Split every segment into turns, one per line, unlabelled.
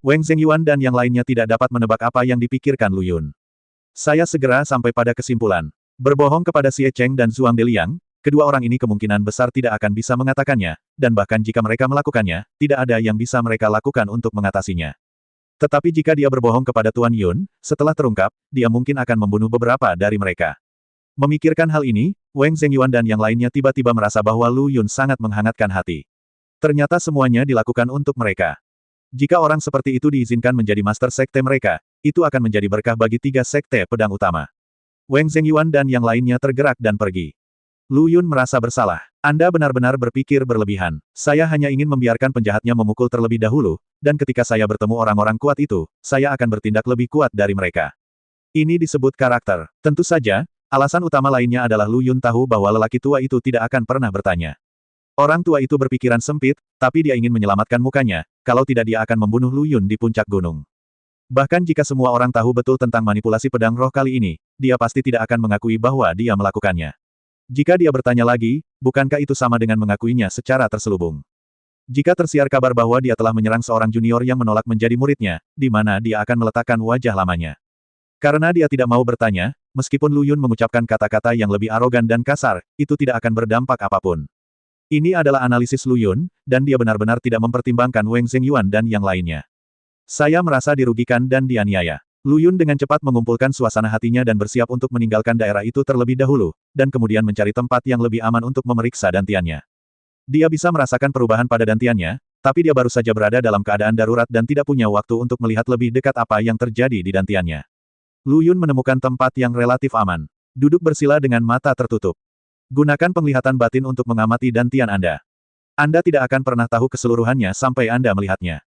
Wang Zhengyuan dan yang lainnya tidak dapat menebak apa yang dipikirkan Lu Yun. Saya segera sampai pada kesimpulan. Berbohong kepada Xie Cheng dan Zhuang Deliang, kedua orang ini kemungkinan besar tidak akan bisa mengatakannya, dan bahkan jika mereka melakukannya, tidak ada yang bisa mereka lakukan untuk mengatasinya. Tetapi jika dia berbohong kepada Tuan Yun, setelah terungkap, dia mungkin akan membunuh beberapa dari mereka. Memikirkan hal ini, Wang Zhengyuan dan yang lainnya tiba-tiba merasa bahwa Lu Yun sangat menghangatkan hati. Ternyata semuanya dilakukan untuk mereka. Jika orang seperti itu diizinkan menjadi master sekte mereka, itu akan menjadi berkah bagi 3 sekte pedang utama. Wang Zhengyuan dan yang lainnya tergerak dan pergi. Lu Yun merasa bersalah. Anda benar-benar berpikir berlebihan. Saya hanya ingin membiarkan penjahatnya memukul terlebih dahulu, dan ketika saya bertemu orang-orang kuat itu, saya akan bertindak lebih kuat dari mereka. Ini disebut karakter. Tentu saja, alasan utama lainnya adalah Lu Yun tahu bahwa lelaki tua itu tidak akan pernah bertanya. Orang tua itu berpikiran sempit, tapi dia ingin menyelamatkan mukanya, kalau tidak dia akan membunuh Lu Yun di puncak gunung. Bahkan jika semua orang tahu betul tentang manipulasi pedang roh kali ini, dia pasti tidak akan mengakui bahwa dia melakukannya. Jika dia bertanya lagi, bukankah itu sama dengan mengakuinya secara terselubung? Jika tersiar kabar bahwa dia telah menyerang seorang junior yang menolak menjadi muridnya, di mana dia akan meletakkan wajah lamanya? Karena dia tidak mau bertanya, meskipun Lu Yun mengucapkan kata-kata yang lebih arogan dan kasar, itu tidak akan berdampak apapun. Ini adalah analisis Lu Yun, dan dia benar-benar tidak mempertimbangkan Wang Zhengyuan dan yang lainnya. Saya merasa dirugikan dan dianiaya. Lu Yun dengan cepat mengumpulkan suasana hatinya dan bersiap untuk meninggalkan daerah itu terlebih dahulu, dan kemudian mencari tempat yang lebih aman untuk memeriksa dantiannya. Dia bisa merasakan perubahan pada dantiannya, tapi dia baru saja berada dalam keadaan darurat dan tidak punya waktu untuk melihat lebih dekat apa yang terjadi di dantiannya. Lu Yun menemukan tempat yang relatif aman. Duduk bersila dengan mata tertutup. Gunakan penglihatan batin untuk mengamati dantian Anda. Anda tidak akan pernah tahu keseluruhannya sampai Anda melihatnya.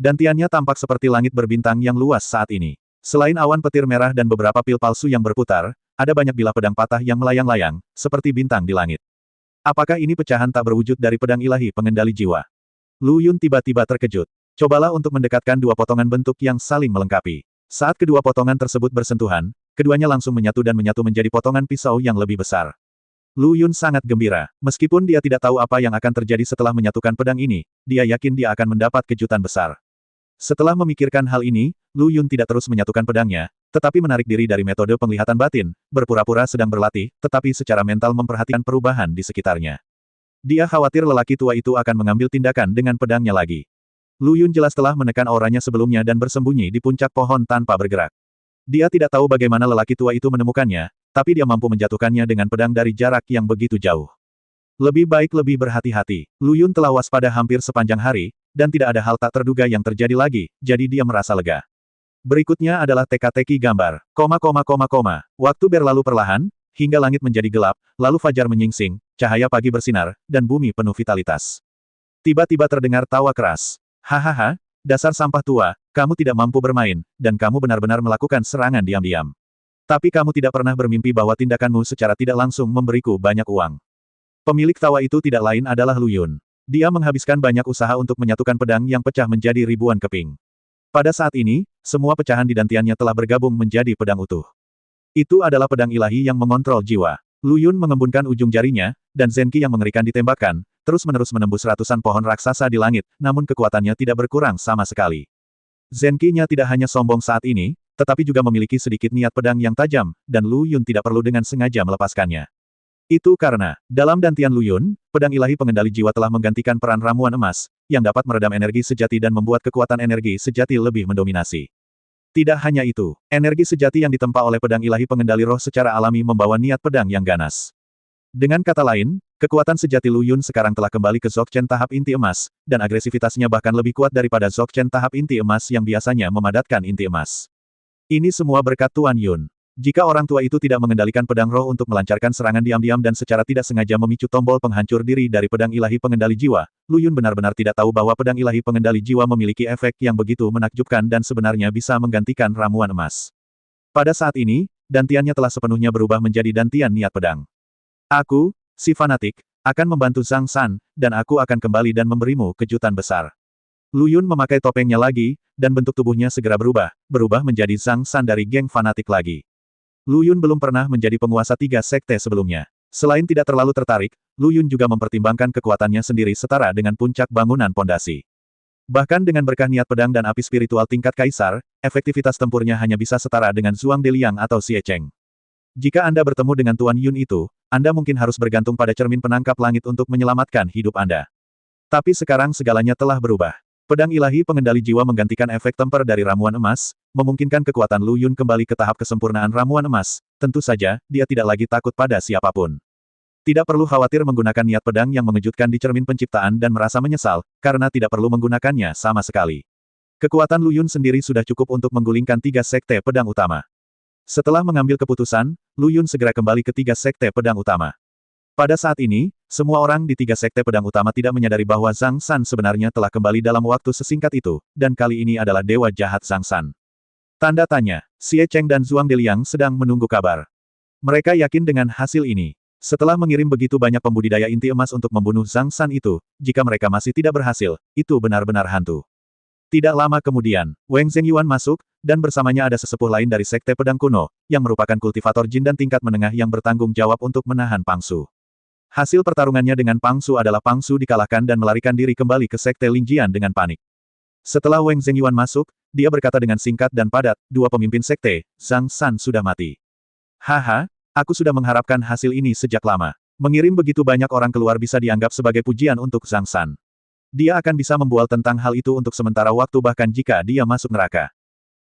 Dantiannya tampak seperti langit berbintang yang luas saat ini. Selain awan petir merah dan beberapa pil palsu yang berputar, ada banyak bilah pedang patah yang melayang-layang, seperti bintang di langit. Apakah ini pecahan tak berwujud dari pedang ilahi pengendali jiwa? Lu Yun tiba-tiba terkejut. Cobalah untuk mendekatkan 2 potongan bentuk yang saling melengkapi. Saat kedua potongan tersebut bersentuhan, keduanya langsung menyatu dan menyatu menjadi potongan pisau yang lebih besar. Lu Yun sangat gembira. Meskipun dia tidak tahu apa yang akan terjadi setelah menyatukan pedang ini, dia yakin dia akan mendapat kejutan besar. Setelah memikirkan hal ini, Lu Yun tidak terus menyatukan pedangnya, tetapi menarik diri dari metode penglihatan batin, berpura-pura sedang berlatih, tetapi secara mental memperhatikan perubahan di sekitarnya. Dia khawatir lelaki tua itu akan mengambil tindakan dengan pedangnya lagi. Lu Yun jelas telah menekan auranya sebelumnya dan bersembunyi di puncak pohon tanpa bergerak. Dia tidak tahu bagaimana lelaki tua itu menemukannya, tapi dia mampu menjatuhkannya dengan pedang dari jarak yang begitu jauh. Lebih baik lebih berhati-hati. Lu Yun telah waspada hampir sepanjang hari, dan tidak ada hal tak terduga yang terjadi lagi, jadi dia merasa lega. Berikutnya adalah teka-teki gambar. Waktu berlalu perlahan, hingga langit menjadi gelap, lalu fajar menyingsing, cahaya pagi bersinar, dan bumi penuh vitalitas. Tiba-tiba terdengar tawa keras. Hahaha, dasar sampah tua, kamu tidak mampu bermain, dan kamu benar-benar melakukan serangan diam-diam. Tapi kamu tidak pernah bermimpi bahwa tindakanmu secara tidak langsung memberiku banyak uang. Pemilik tawa itu tidak lain adalah Lu Yun. Dia menghabiskan banyak usaha untuk menyatukan pedang yang pecah menjadi ribuan keping. Pada saat ini, semua pecahan di dantiannya telah bergabung menjadi pedang utuh. Itu adalah pedang ilahi yang mengontrol jiwa. Lu Yun mengembunkan ujung jarinya, dan Zenki yang mengerikan ditembakkan, terus-menerus menembus ratusan pohon raksasa di langit, namun kekuatannya tidak berkurang sama sekali. Zenki-nya tidak hanya sombong saat ini, tetapi juga memiliki sedikit niat pedang yang tajam, dan Lu Yun tidak perlu dengan sengaja melepaskannya. Itu karena, dalam dantian Lu Yun, pedang ilahi pengendali jiwa telah menggantikan peran ramuan emas, yang dapat meredam energi sejati dan membuat kekuatan energi sejati lebih mendominasi. Tidak hanya itu, energi sejati yang ditempa oleh pedang ilahi pengendali roh secara alami membawa niat pedang yang ganas. Dengan kata lain, kekuatan sejati Lu Yun sekarang telah kembali ke Dzogchen tahap inti emas, dan agresivitasnya bahkan lebih kuat daripada Dzogchen tahap inti emas yang biasanya memadatkan inti emas. Ini semua berkat Tuan Yun. Jika orang tua itu tidak mengendalikan pedang roh untuk melancarkan serangan diam-diam dan secara tidak sengaja memicu tombol penghancur diri dari pedang ilahi pengendali jiwa, Lu Yun benar-benar tidak tahu bahwa pedang ilahi pengendali jiwa memiliki efek yang begitu menakjubkan dan sebenarnya bisa menggantikan ramuan emas. Pada saat ini, dantiannya telah sepenuhnya berubah menjadi dantian niat pedang. Aku, si fanatik, akan membantu Zhang San, dan aku akan kembali dan memberimu kejutan besar. Lu Yun memakai topengnya lagi, dan bentuk tubuhnya segera berubah menjadi Zhang San dari geng fanatik lagi. Lu Yun belum pernah menjadi penguasa 3 sekte sebelumnya. Selain tidak terlalu tertarik, Lu Yun juga mempertimbangkan kekuatannya sendiri setara dengan puncak bangunan pondasi. Bahkan dengan berkah niat pedang dan api spiritual tingkat kaisar, efektivitas tempurnya hanya bisa setara dengan Zhuang Deliang atau Xie Cheng. Jika Anda bertemu dengan Tuan Yun itu, Anda mungkin harus bergantung pada cermin penangkap langit untuk menyelamatkan hidup Anda. Tapi sekarang segalanya telah berubah. Pedang ilahi pengendali jiwa menggantikan efek temper dari ramuan emas, memungkinkan kekuatan Lu Yun kembali ke tahap kesempurnaan ramuan emas. Tentu saja, dia tidak lagi takut pada siapapun. Tidak perlu khawatir menggunakan niat pedang yang mengejutkan di cermin penciptaan dan merasa menyesal, karena tidak perlu menggunakannya sama sekali. Kekuatan Lu Yun sendiri sudah cukup untuk menggulingkan 3 sekte pedang utama. Setelah mengambil keputusan, Lu Yun segera kembali ke 3 sekte pedang utama. Pada saat ini, semua orang di 3 sekte pedang utama tidak menyadari bahwa Zhang San sebenarnya telah kembali dalam waktu sesingkat itu, dan kali ini adalah dewa jahat Zhang San. Tanda tanya, Xie Cheng dan Zhuang Deliang sedang menunggu kabar. Mereka yakin dengan hasil ini. Setelah mengirim begitu banyak pembudidaya inti emas untuk membunuh Zhang San itu, jika mereka masih tidak berhasil, itu benar-benar hantu. Tidak lama kemudian, Wang Zhengyuan masuk, dan bersamanya ada sesepuh lain dari Sekte Pedang Kuno, yang merupakan kultivator jin dan tingkat menengah yang bertanggung jawab untuk menahan Pang Su. Hasil pertarungannya dengan Pang Su adalah Pang Su dikalahkan dan melarikan diri kembali ke Sekte Lingjian dengan panik. Setelah Wang Zhengyuan masuk, dia berkata dengan singkat dan padat, dua pemimpin Sekte, Zhang San sudah mati. Haha. Aku sudah mengharapkan hasil ini sejak lama. Mengirim begitu banyak orang keluar bisa dianggap sebagai pujian untuk Zhang San. Dia akan bisa membual tentang hal itu untuk sementara waktu bahkan jika dia masuk neraka.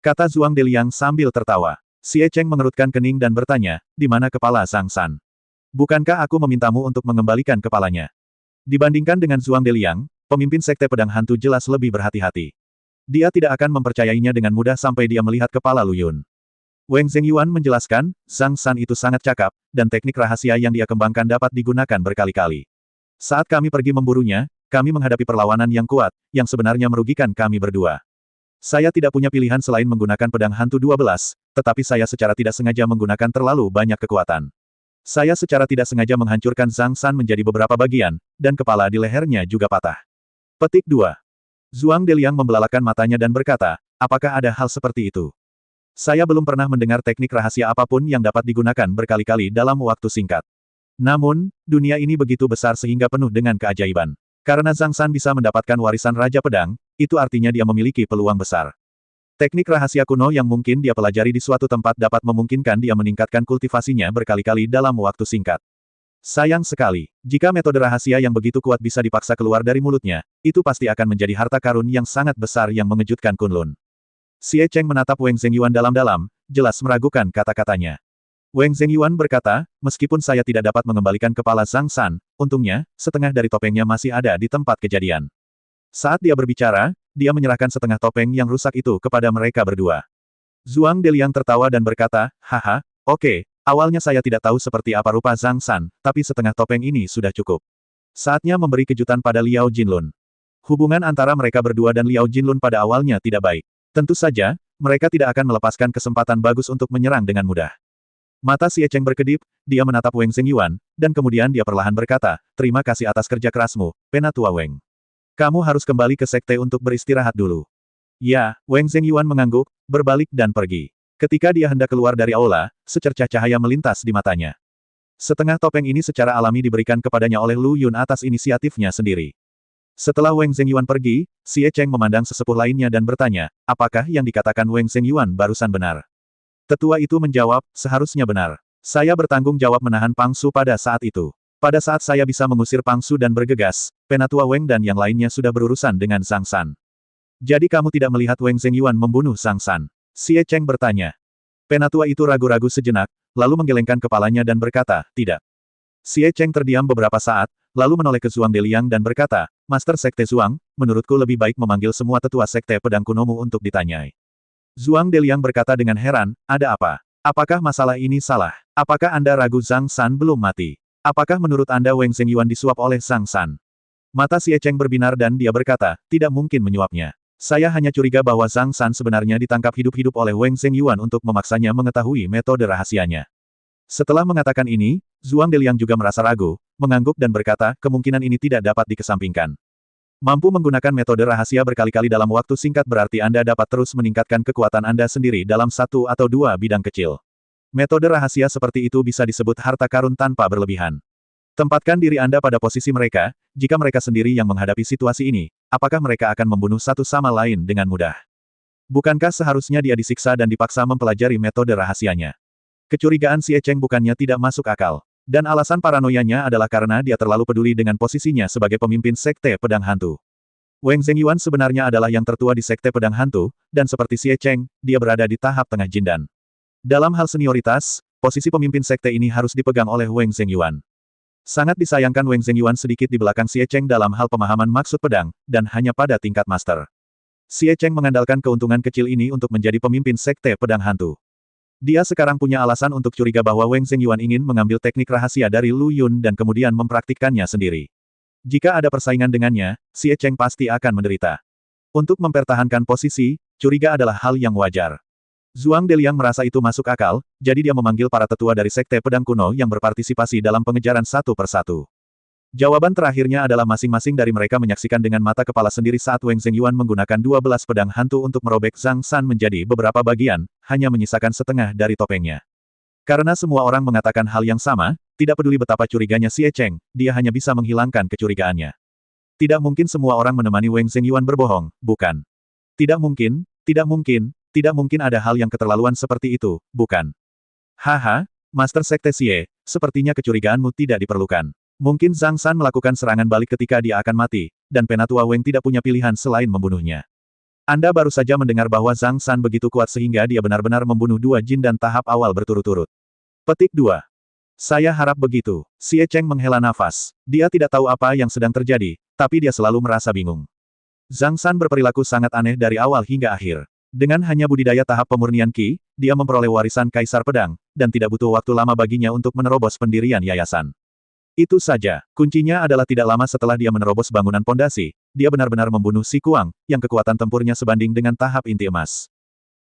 Kata Zhuang Deliang sambil tertawa. Xie Cheng mengerutkan kening dan bertanya, di mana kepala Zhang San? Bukankah aku memintamu untuk mengembalikan kepalanya? Dibandingkan dengan Zhuang Deliang, pemimpin Sekte Pedang Hantu jelas lebih berhati-hati. Dia tidak akan mempercayainya dengan mudah sampai dia melihat kepala Lu Yun. Wang Zhengyuan menjelaskan, Zhang San itu sangat cakap, dan teknik rahasia yang dia kembangkan dapat digunakan berkali-kali. Saat kami pergi memburunya, kami menghadapi perlawanan yang kuat, yang sebenarnya merugikan kami berdua. Saya tidak punya pilihan selain menggunakan pedang hantu 12, tetapi saya secara tidak sengaja menggunakan terlalu banyak kekuatan. Saya secara tidak sengaja menghancurkan Zhang San menjadi beberapa bagian, dan kepala di lehernya juga patah. Petik 2. Zhuang Deliang membelalakan matanya dan berkata, apakah ada hal seperti itu? Saya belum pernah mendengar teknik rahasia apapun yang dapat digunakan berkali-kali dalam waktu singkat. Namun, dunia ini begitu besar sehingga penuh dengan keajaiban. Karena Zhang San bisa mendapatkan warisan Raja Pedang, itu artinya dia memiliki peluang besar. Teknik rahasia kuno yang mungkin dia pelajari di suatu tempat dapat memungkinkan dia meningkatkan kultivasinya berkali-kali dalam waktu singkat. Sayang sekali, jika metode rahasia yang begitu kuat bisa dipaksa keluar dari mulutnya, itu pasti akan menjadi harta karun yang sangat besar yang mengejutkan Kunlun. Xie Cheng menatap Wang Zhengyuan dalam-dalam, jelas meragukan kata-katanya. Wang Zhengyuan berkata, meskipun saya tidak dapat mengembalikan kepala Zhang San, untungnya, setengah dari topengnya masih ada di tempat kejadian. Saat dia berbicara, dia menyerahkan setengah topeng yang rusak itu kepada mereka berdua. Zhuang Deliang tertawa dan berkata, haha, oke, awalnya saya tidak tahu seperti apa rupa Zhang San, tapi setengah topeng ini sudah cukup. Saatnya memberi kejutan pada Liao Jinlun. Hubungan antara mereka berdua dan Liao Jinlun pada awalnya tidak baik. Tentu saja, mereka tidak akan melepaskan kesempatan bagus untuk menyerang dengan mudah. Mata Xie Cheng berkedip, dia menatap Wang Zhengyuan, dan kemudian dia perlahan berkata, terima kasih atas kerja kerasmu, Penatua Wang. Kamu harus kembali ke sekte untuk beristirahat dulu. Ya, Wang Zhengyuan mengangguk, berbalik dan pergi. Ketika dia hendak keluar dari aula, secercah cahaya melintas di matanya. Setengah topeng ini secara alami diberikan kepadanya oleh Lu Yun atas inisiatifnya sendiri. Setelah Wang Zhengyuan pergi, Xie Cheng memandang sesepuh lainnya dan bertanya, apakah yang dikatakan Wang Zhengyuan barusan benar? Tetua itu menjawab, seharusnya benar. Saya bertanggung jawab menahan Pang Su pada saat itu. Pada saat saya bisa mengusir Pang Su dan bergegas, Penatua Wang dan yang lainnya sudah berurusan dengan Zhang San. Jadi kamu tidak melihat Wang Zhengyuan membunuh Zhang San? Xie Cheng bertanya. Penatua itu ragu-ragu sejenak, lalu menggelengkan kepalanya dan berkata, tidak. Xie Cheng terdiam beberapa saat, lalu menoleh ke Zhuang Deliang dan berkata, Master Sekte Zhuang, menurutku lebih baik memanggil semua tetua Sekte Pedang Kunomu untuk ditanyai. Zhuang Deliang berkata dengan heran, ada apa? Apakah masalah ini salah? Apakah Anda ragu Zhang San belum mati? Apakah menurut Anda Wang Zhengyuan disuap oleh Zhang San? Mata Xie Cheng berbinar dan dia berkata, tidak mungkin menyuapnya. Saya hanya curiga bahwa Zhang San sebenarnya ditangkap hidup-hidup oleh Wang Zhengyuan untuk memaksanya mengetahui metode rahasianya. Setelah mengatakan ini, Zhuang Deliang juga merasa ragu, mengangguk dan berkata, kemungkinan ini tidak dapat dikesampingkan. Mampu menggunakan metode rahasia berkali-kali dalam waktu singkat berarti Anda dapat terus meningkatkan kekuatan Anda sendiri dalam satu atau dua bidang kecil. Metode rahasia seperti itu bisa disebut harta karun tanpa berlebihan. Tempatkan diri Anda pada posisi mereka, jika mereka sendiri yang menghadapi situasi ini, apakah mereka akan membunuh satu sama lain dengan mudah? Bukankah seharusnya dia disiksa dan dipaksa mempelajari metode rahasianya? Kecurigaan Xie Cheng bukannya tidak masuk akal. Dan alasan paranoianya adalah karena dia terlalu peduli dengan posisinya sebagai pemimpin Sekte Pedang Hantu. Wang Zhengyuan sebenarnya adalah yang tertua di Sekte Pedang Hantu, dan seperti Xie Cheng, dia berada di tahap tengah jindan. Dalam hal senioritas, posisi pemimpin sekte ini harus dipegang oleh Wang Zhengyuan. Sangat disayangkan Wang Zhengyuan sedikit di belakang Xie Cheng dalam hal pemahaman maksud pedang, dan hanya pada tingkat master. Xie Cheng mengandalkan keuntungan kecil ini untuk menjadi pemimpin Sekte Pedang Hantu. Dia sekarang punya alasan untuk curiga bahwa Wang Zhengyuan ingin mengambil teknik rahasia dari Lu Yun dan kemudian mempraktikkannya sendiri. Jika ada persaingan dengannya, Xie Cheng pasti akan menderita. Untuk mempertahankan posisi, curiga adalah hal yang wajar. Zhuang Deliang merasa itu masuk akal, jadi dia memanggil para tetua dari Sekte Pedang Kuno yang berpartisipasi dalam pengejaran satu persatu. Jawaban terakhirnya adalah masing-masing dari mereka menyaksikan dengan mata kepala sendiri saat Wang Zhengyuan menggunakan 12 pedang hantu untuk merobek Zhang San menjadi beberapa bagian, hanya menyisakan setengah dari topengnya. Karena semua orang mengatakan hal yang sama, tidak peduli betapa curiganya Xie Cheng, dia hanya bisa menghilangkan kecurigaannya. Tidak mungkin semua orang menemani Wang Zhengyuan berbohong, bukan? Tidak mungkin, tidak mungkin. Tidak mungkin ada hal yang keterlaluan seperti itu, bukan? Haha, Master Sekte Xie, sepertinya kecurigaanmu tidak diperlukan. Mungkin Zhang San melakukan serangan balik ketika dia akan mati, dan Penatua Wang tidak punya pilihan selain membunuhnya. Anda baru saja mendengar bahwa Zhang San begitu kuat sehingga dia benar-benar membunuh dua jin dan tahap awal berturut-turut. Petik 2. Saya harap begitu. Xie Cheng menghela nafas. Dia tidak tahu apa yang sedang terjadi, tapi dia selalu merasa bingung. Zhang San berperilaku sangat aneh dari awal hingga akhir. Dengan hanya budidaya tahap pemurnian Qi, dia memperoleh warisan Kaisar Pedang, dan tidak butuh waktu lama baginya untuk menerobos pendirian yayasan. Itu saja, kuncinya adalah tidak lama setelah dia menerobos bangunan pondasi, dia benar-benar membunuh Si Kuang, yang kekuatan tempurnya sebanding dengan tahap inti emas.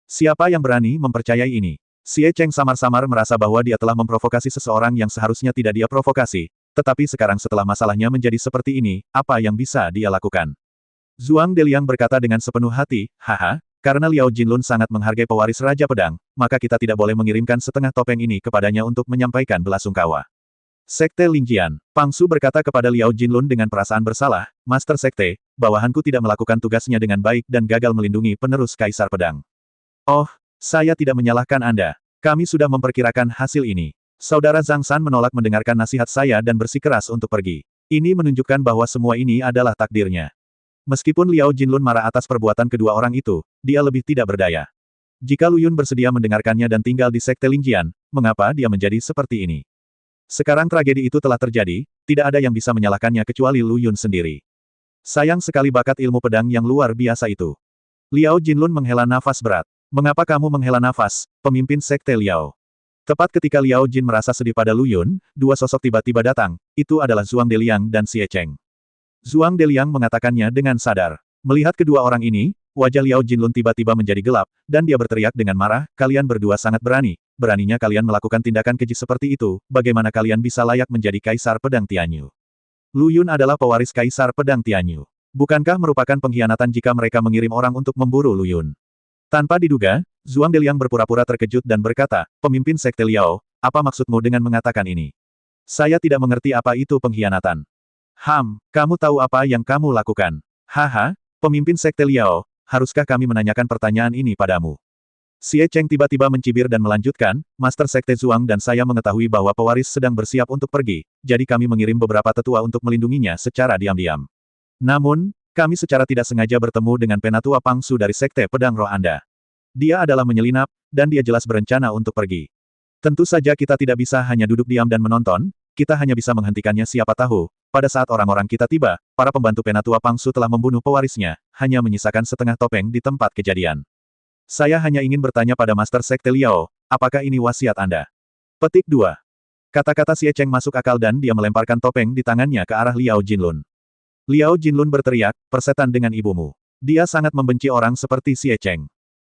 Siapa yang berani mempercayai ini? Xie Cheng samar-samar merasa bahwa dia telah memprovokasi seseorang yang seharusnya tidak dia provokasi, tetapi sekarang setelah masalahnya menjadi seperti ini, apa yang bisa dia lakukan? Zhuang Deliang berkata dengan sepenuh hati, haha, karena Liao Jinlun sangat menghargai pewaris Raja Pedang, maka kita tidak boleh mengirimkan setengah topeng ini kepadanya untuk menyampaikan belasungkawa. Sekte Lingqian, Pang Su berkata kepada Liao Jinlun dengan perasaan bersalah, Master Sekte, bawahanku tidak melakukan tugasnya dengan baik dan gagal melindungi penerus Kaisar Pedang. Oh, saya tidak menyalahkan Anda. Kami sudah memperkirakan hasil ini. Saudara Zhang San menolak mendengarkan nasihat saya dan bersikeras untuk pergi. Ini menunjukkan bahwa semua ini adalah takdirnya. Meskipun Liao Jinlun marah atas perbuatan kedua orang itu, dia lebih tidak berdaya. Jika Lu Yun bersedia mendengarkannya dan tinggal di Sekte Lingqian, mengapa dia menjadi seperti ini? Sekarang tragedi itu telah terjadi, tidak ada yang bisa menyalahkannya kecuali Lu Yun sendiri. Sayang sekali bakat ilmu pedang yang luar biasa itu. Liao Jinlun menghela nafas berat. Mengapa kamu menghela nafas, pemimpin Sekte Liao? Tepat ketika Liao Jin merasa sedih pada Lu Yun, dua sosok tiba-tiba datang, itu adalah Zhuang Deliang dan Xie Cheng. Zhuang Deliang mengatakannya dengan sadar. Melihat kedua orang ini, wajah Liao Jinlun tiba-tiba menjadi gelap, dan dia berteriak dengan marah, kalian berdua sangat berani. Beraninya kalian melakukan tindakan keji seperti itu, bagaimana kalian bisa layak menjadi Kaisar Pedang Tianyu? Lu Yun adalah pewaris Kaisar Pedang Tianyu. Bukankah merupakan pengkhianatan jika mereka mengirim orang untuk memburu Lu Yun? Tanpa diduga, Zhuang Deliang berpura-pura terkejut dan berkata, pemimpin Sekte Liao, apa maksudmu dengan mengatakan ini? Saya tidak mengerti apa itu pengkhianatan. Kamu tahu apa yang kamu lakukan? Haha, pemimpin Sekte Liao, haruskah kami menanyakan pertanyaan ini padamu? Xie Cheng tiba-tiba mencibir dan melanjutkan, Master Sekte Zhuang dan saya mengetahui bahwa pewaris sedang bersiap untuk pergi, jadi kami mengirim beberapa tetua untuk melindunginya secara diam-diam. Namun, kami secara tidak sengaja bertemu dengan Penatua Pang Su dari Sekte Pedang Roh Anda. Dia adalah menyelinap, dan dia jelas berencana untuk pergi. Tentu saja kita tidak bisa hanya duduk diam dan menonton, kita hanya bisa menghentikannya siapa tahu. Pada saat orang-orang kita tiba, para pembantu Penatua Pang Su telah membunuh pewarisnya, hanya menyisakan setengah topeng di tempat kejadian. Saya hanya ingin bertanya pada Master Sekte Liao, apakah ini wasiat Anda? Petik 2. Kata-kata Xie Cheng masuk akal dan dia melemparkan topeng di tangannya ke arah Liao Jinlun. Liao Jinlun berteriak, persetan dengan ibumu. Dia sangat membenci orang seperti Xie Cheng.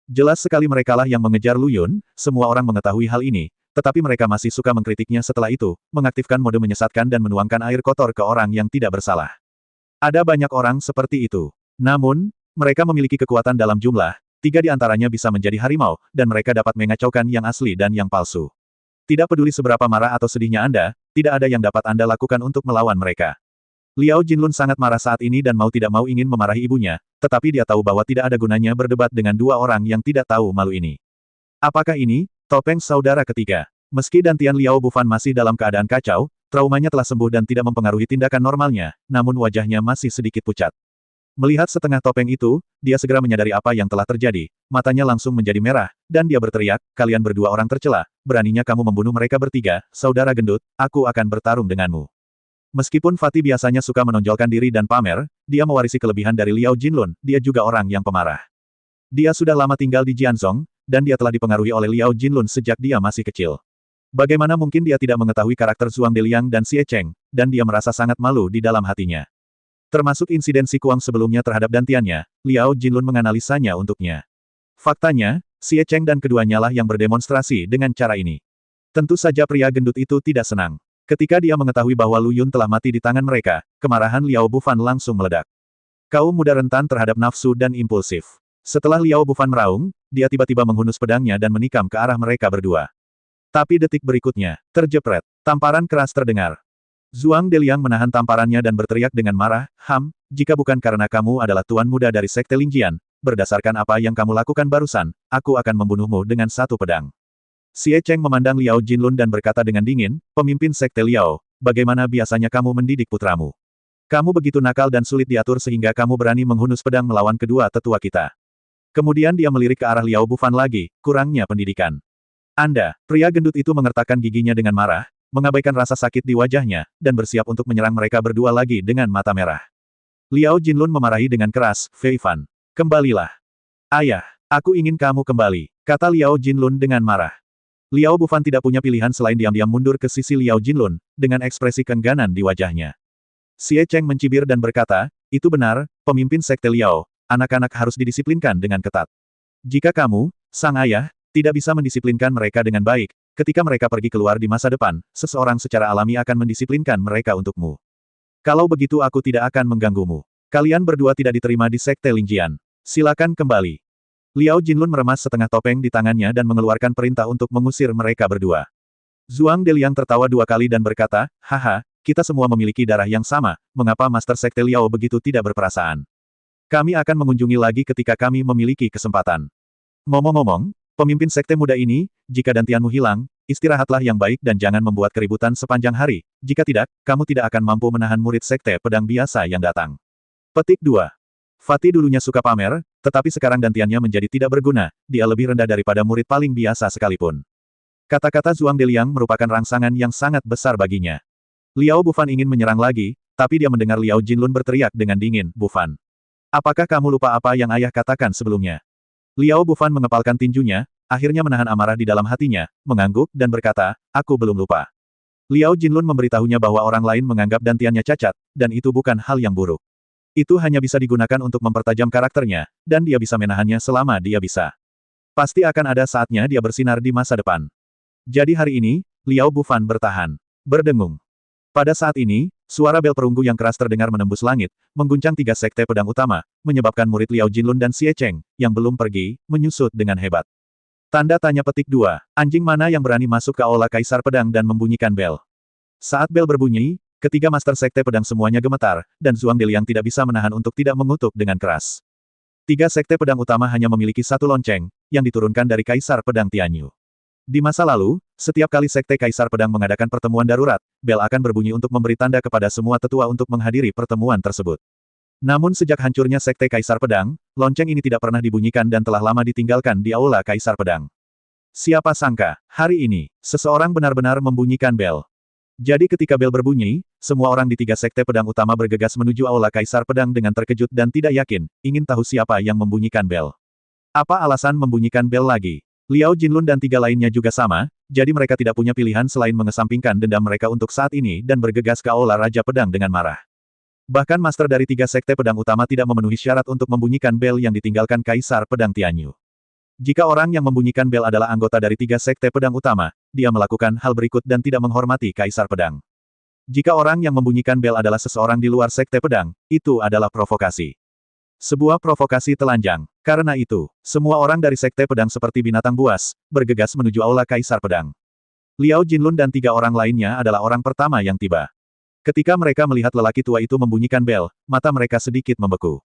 Jelas sekali merekalah yang mengejar Lu Yun, semua orang mengetahui hal ini, tetapi mereka masih suka mengkritiknya setelah itu, mengaktifkan mode menyesatkan dan menuangkan air kotor ke orang yang tidak bersalah. Ada banyak orang seperti itu. Namun, mereka memiliki kekuatan dalam jumlah, 3 di antaranya bisa menjadi harimau, dan mereka dapat mengacaukan yang asli dan yang palsu. Tidak peduli seberapa marah atau sedihnya Anda, tidak ada yang dapat Anda lakukan untuk melawan mereka. Liao Jinlun sangat marah saat ini dan mau tidak mau ingin memarahi ibunya, tetapi dia tahu bahwa tidak ada gunanya berdebat dengan dua orang yang tidak tahu malu ini. Apakah ini, topeng saudara ketiga? Meski Dantian Liao Bufan masih dalam keadaan kacau, traumanya telah sembuh dan tidak mempengaruhi tindakan normalnya, namun wajahnya masih sedikit pucat. Melihat setengah topeng itu, dia segera menyadari apa yang telah terjadi, matanya langsung menjadi merah, dan dia berteriak, kalian berdua orang tercela, beraninya kamu membunuh mereka bertiga, saudara gendut, aku akan bertarung denganmu. Meskipun Fatih biasanya suka menonjolkan diri dan pamer, dia mewarisi kelebihan dari Liao Jinlun, dia juga orang yang pemarah. Dia sudah lama tinggal di Jianzhong, dan dia telah dipengaruhi oleh Liao Jinlun sejak dia masih kecil. Bagaimana mungkin dia tidak mengetahui karakter Zhuang Deliang dan Xie Cheng, dan dia merasa sangat malu di dalam hatinya. Termasuk insiden Si Kuang sebelumnya terhadap dantiannya, Liao Jinlun menganalisanya untuknya. Faktanya, Xie Cheng dan keduanya lah yang berdemonstrasi dengan cara ini. Tentu saja pria gendut itu tidak senang. Ketika dia mengetahui bahwa Lu Yun telah mati di tangan mereka, kemarahan Liao Bufan langsung meledak. Kaum muda rentan terhadap nafsu dan impulsif. Setelah Liao Bufan meraung, dia tiba-tiba menghunus pedangnya dan menikam ke arah mereka berdua. Tapi detik berikutnya, terjepret. Tamparan keras terdengar. Zhuang Deliang menahan tamparannya dan berteriak dengan marah, jika bukan karena kamu adalah tuan muda dari Sekte Lingjian, berdasarkan apa yang kamu lakukan barusan, aku akan membunuhmu dengan satu pedang. Xie Cheng memandang Liao Jinlun dan berkata dengan dingin, pemimpin Sekte Liao, bagaimana biasanya kamu mendidik putramu? Kamu begitu nakal dan sulit diatur sehingga kamu berani menghunus pedang melawan kedua tetua kita. Kemudian dia melirik ke arah Liao Bufan lagi, kurangnya pendidikan. Anda, pria gendut itu mengertakkan giginya dengan marah, mengabaikan rasa sakit di wajahnya, dan bersiap untuk menyerang mereka berdua lagi dengan mata merah. Liao Jinlun memarahi dengan keras, Fei Fan. Kembalilah. Ayah, aku ingin kamu kembali, kata Liao Jinlun dengan marah. Liao Bufan tidak punya pilihan selain diam-diam mundur ke sisi Liao Jinlun, dengan ekspresi keengganan di wajahnya. Xie Cheng mencibir dan berkata, itu benar, pemimpin Sekte Liao, anak-anak harus didisiplinkan dengan ketat. Jika kamu, sang ayah, tidak bisa mendisiplinkan mereka dengan baik, ketika mereka pergi keluar di masa depan, seseorang secara alami akan mendisiplinkan mereka untukmu. Kalau begitu aku tidak akan mengganggumu. Kalian berdua tidak diterima di Sekte Lingjian. Silakan kembali. Liao Jinlun meremas setengah topeng di tangannya dan mengeluarkan perintah untuk mengusir mereka berdua. Zhuang Deliang tertawa dua kali dan berkata, haha, kita semua memiliki darah yang sama, mengapa Master Sekte Liao begitu tidak berperasaan? Kami akan mengunjungi lagi ketika kami memiliki kesempatan. Ngomong-ngomong, pemimpin sekte muda ini, jika dantianmu hilang, istirahatlah yang baik dan jangan membuat keributan sepanjang hari, jika tidak, kamu tidak akan mampu menahan murid sekte pedang biasa yang datang. Petik 2. Fatih dulunya suka pamer, tetapi sekarang dantiannya menjadi tidak berguna, dia lebih rendah daripada murid paling biasa sekalipun. Kata-kata Zhuang Deliang merupakan rangsangan yang sangat besar baginya. Liao Bufan ingin menyerang lagi, tapi dia mendengar Liao Jinlun berteriak dengan dingin, Bufan. Apakah kamu lupa apa yang ayah katakan sebelumnya? Liao Bufan mengepalkan tinjunya, akhirnya menahan amarah di dalam hatinya, mengangguk, dan berkata, aku belum lupa. Liao Jinlun memberitahunya bahwa orang lain menganggap dantiannya cacat, dan itu bukan hal yang buruk. Itu hanya bisa digunakan untuk mempertajam karakternya, dan dia bisa menahannya selama dia bisa. Pasti akan ada saatnya dia bersinar di masa depan. Jadi hari ini, Liao Bufan bertahan. Berdengung. Pada saat ini, suara bel perunggu yang keras terdengar menembus langit, mengguncang tiga sekte pedang utama, menyebabkan murid Liao Jinlun dan Xie Cheng, yang belum pergi, menyusut dengan hebat. Tanda tanya petik 2. Anjing mana yang berani masuk ke aula Kaisar Pedang dan membunyikan bel? Saat bel berbunyi, ketiga Master Sekte Pedang semuanya gemetar, dan Zhuang Deliang tidak bisa menahan untuk tidak mengutuk dengan keras. Tiga sekte pedang utama hanya memiliki satu lonceng, yang diturunkan dari Kaisar Pedang Tianyu. Di masa lalu, setiap kali Sekte Kaisar Pedang mengadakan pertemuan darurat, bel akan berbunyi untuk memberi tanda kepada semua tetua untuk menghadiri pertemuan tersebut. Namun sejak hancurnya Sekte Kaisar Pedang, lonceng ini tidak pernah dibunyikan dan telah lama ditinggalkan di aula Kaisar Pedang. Siapa sangka, hari ini, seseorang benar-benar membunyikan bel. Jadi ketika bel berbunyi, semua orang di tiga sekte pedang utama bergegas menuju aula Kaisar Pedang dengan terkejut dan tidak yakin, ingin tahu siapa yang membunyikan bel. Apa alasan membunyikan bel lagi? Liao Jinlun dan tiga lainnya juga sama, jadi mereka tidak punya pilihan selain mengesampingkan dendam mereka untuk saat ini dan bergegas ke aula Raja Pedang dengan marah. Bahkan master dari tiga sekte pedang utama tidak memenuhi syarat untuk membunyikan bel yang ditinggalkan Kaisar Pedang Tianyu. Jika orang yang membunyikan bel adalah anggota dari tiga sekte pedang utama, dia melakukan hal berikut dan tidak menghormati Kaisar Pedang. Jika orang yang membunyikan bel adalah seseorang di luar sekte pedang, itu adalah provokasi. Sebuah provokasi telanjang. Karena itu, semua orang dari sekte pedang seperti binatang buas, bergegas menuju aula Kaisar Pedang. Liao Jinlun dan tiga orang lainnya adalah orang pertama yang tiba. Ketika mereka melihat lelaki tua itu membunyikan bel, mata mereka sedikit membeku.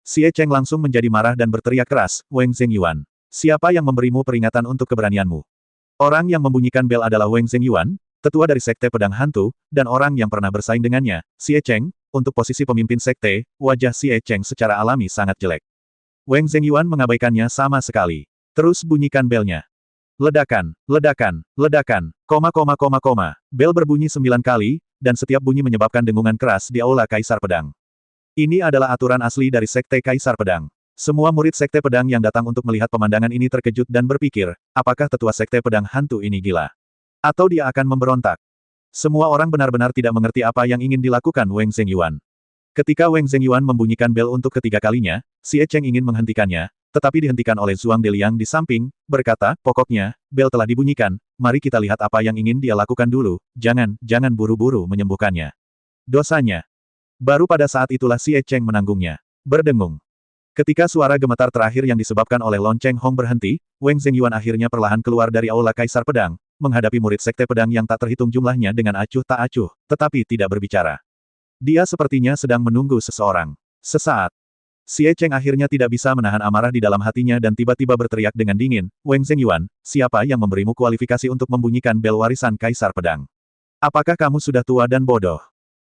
Xie Cheng langsung menjadi marah dan berteriak keras, Wang Zhengyuan. Siapa yang memberimu peringatan untuk keberanianmu? Orang yang membunyikan bel adalah Wang Zhengyuan, tetua dari Sekte Pedang Hantu, dan orang yang pernah bersaing dengannya, Xie Cheng, untuk posisi pemimpin sekte, wajah Xie Cheng secara alami sangat jelek. Wang Zhengyuan mengabaikannya sama sekali. Terus bunyikan belnya. Ledakan, ledakan, ledakan, bel berbunyi 9 kali, dan setiap bunyi menyebabkan dengungan keras di Aula Kaisar Pedang. Ini adalah aturan asli dari Sekte Kaisar Pedang. Semua murid Sekte Pedang yang datang untuk melihat pemandangan ini terkejut dan berpikir, apakah tetua Sekte Pedang Hantu ini gila? Atau dia akan memberontak? Semua orang benar-benar tidak mengerti apa yang ingin dilakukan Wang Zhengyuan. Ketika Wang Zhengyuan membunyikan bel untuk ketiga kalinya, Xie Cheng ingin menghentikannya, tetapi dihentikan oleh Zhuang Deliang di samping, berkata, pokoknya, bel telah dibunyikan, mari kita lihat apa yang ingin dia lakukan dulu, jangan buru-buru menyembuhkannya. Dosanya. Baru pada saat itulah Xie Cheng menanggungnya. Berdengung. Ketika suara gemetar terakhir yang disebabkan oleh lonceng Hong berhenti, Wang Zhengyuan akhirnya perlahan keluar dari Aula Kaisar Pedang, menghadapi murid Sekte Pedang yang tak terhitung jumlahnya dengan acuh tak acuh, tetapi tidak berbicara. Dia sepertinya sedang menunggu seseorang. Sesaat. Xie Cheng akhirnya tidak bisa menahan amarah di dalam hatinya dan tiba-tiba berteriak dengan dingin, Wang Zhengyuan, siapa yang memberimu kualifikasi untuk membunyikan bel warisan Kaisar Pedang? Apakah kamu sudah tua dan bodoh?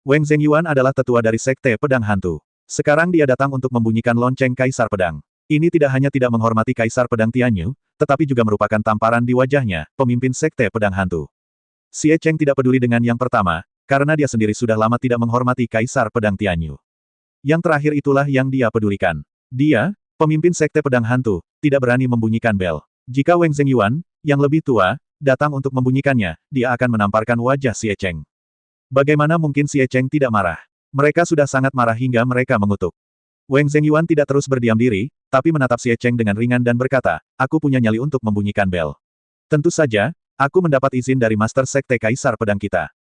Wang Zhengyuan adalah tetua dari Sekte Pedang Hantu. Sekarang dia datang untuk membunyikan lonceng Kaisar Pedang. Ini tidak hanya tidak menghormati Kaisar Pedang Tianyu, tetapi juga merupakan tamparan di wajahnya, pemimpin Sekte Pedang Hantu. Xie Cheng tidak peduli dengan yang pertama, karena dia sendiri sudah lama tidak menghormati Kaisar Pedang Tianyu. Yang terakhir itulah yang dia pedulikan. Dia, pemimpin Sekte Pedang Hantu, tidak berani membunyikan bel. Jika Wang Zhengyuan, yang lebih tua, datang untuk membunyikannya, dia akan menamparkan wajah Xie Cheng. Bagaimana mungkin Xie Cheng tidak marah? Mereka sudah sangat marah hingga mereka mengutuk. Wang Zhengyuan tidak terus berdiam diri, tapi menatap Xie Cheng dengan ringan dan berkata, aku punya nyali untuk membunyikan bel. Tentu saja, aku mendapat izin dari Master Sekte Kaisar Pedang kita.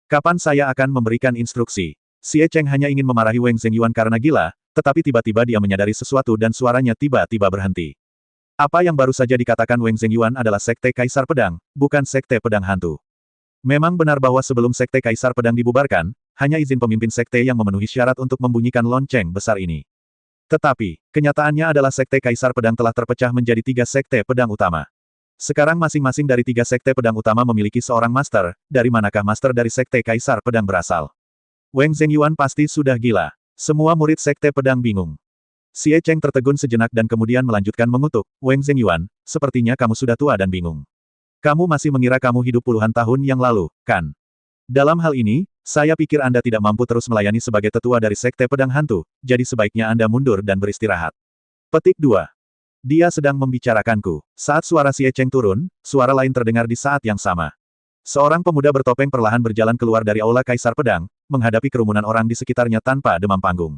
Kapan saya akan memberikan instruksi? Xie Cheng hanya ingin memarahi Wang Zhengyuan karena gila, tetapi tiba-tiba dia menyadari sesuatu dan suaranya tiba-tiba berhenti. Apa yang baru saja dikatakan Wang Zhengyuan adalah Sekte Kaisar Pedang, bukan Sekte Pedang Hantu. Memang benar bahwa sebelum Sekte Kaisar Pedang dibubarkan, hanya izin pemimpin sekte yang memenuhi syarat untuk membunyikan lonceng besar ini. Tetapi, kenyataannya adalah Sekte Kaisar Pedang telah terpecah menjadi 3 sekte pedang utama. Sekarang masing-masing dari 3 sekte pedang utama memiliki seorang master, dari manakah master dari Sekte Kaisar Pedang berasal? Wang Zhengyuan pasti sudah gila. Semua murid Sekte Pedang bingung. Xie Cheng tertegun sejenak dan kemudian melanjutkan mengutuk, Wang Zhengyuan, sepertinya kamu sudah tua dan bingung. Kamu masih mengira kamu hidup puluhan tahun yang lalu, kan? Dalam hal ini, saya pikir Anda tidak mampu terus melayani sebagai tetua dari Sekte Pedang Hantu, jadi sebaiknya Anda mundur dan beristirahat. Petik 2. Dia sedang membicarakanku. Saat suara Xie Cheng turun, suara lain terdengar di saat yang sama. Seorang pemuda bertopeng perlahan berjalan keluar dari Aula Kaisar Pedang, menghadapi kerumunan orang di sekitarnya tanpa demam panggung.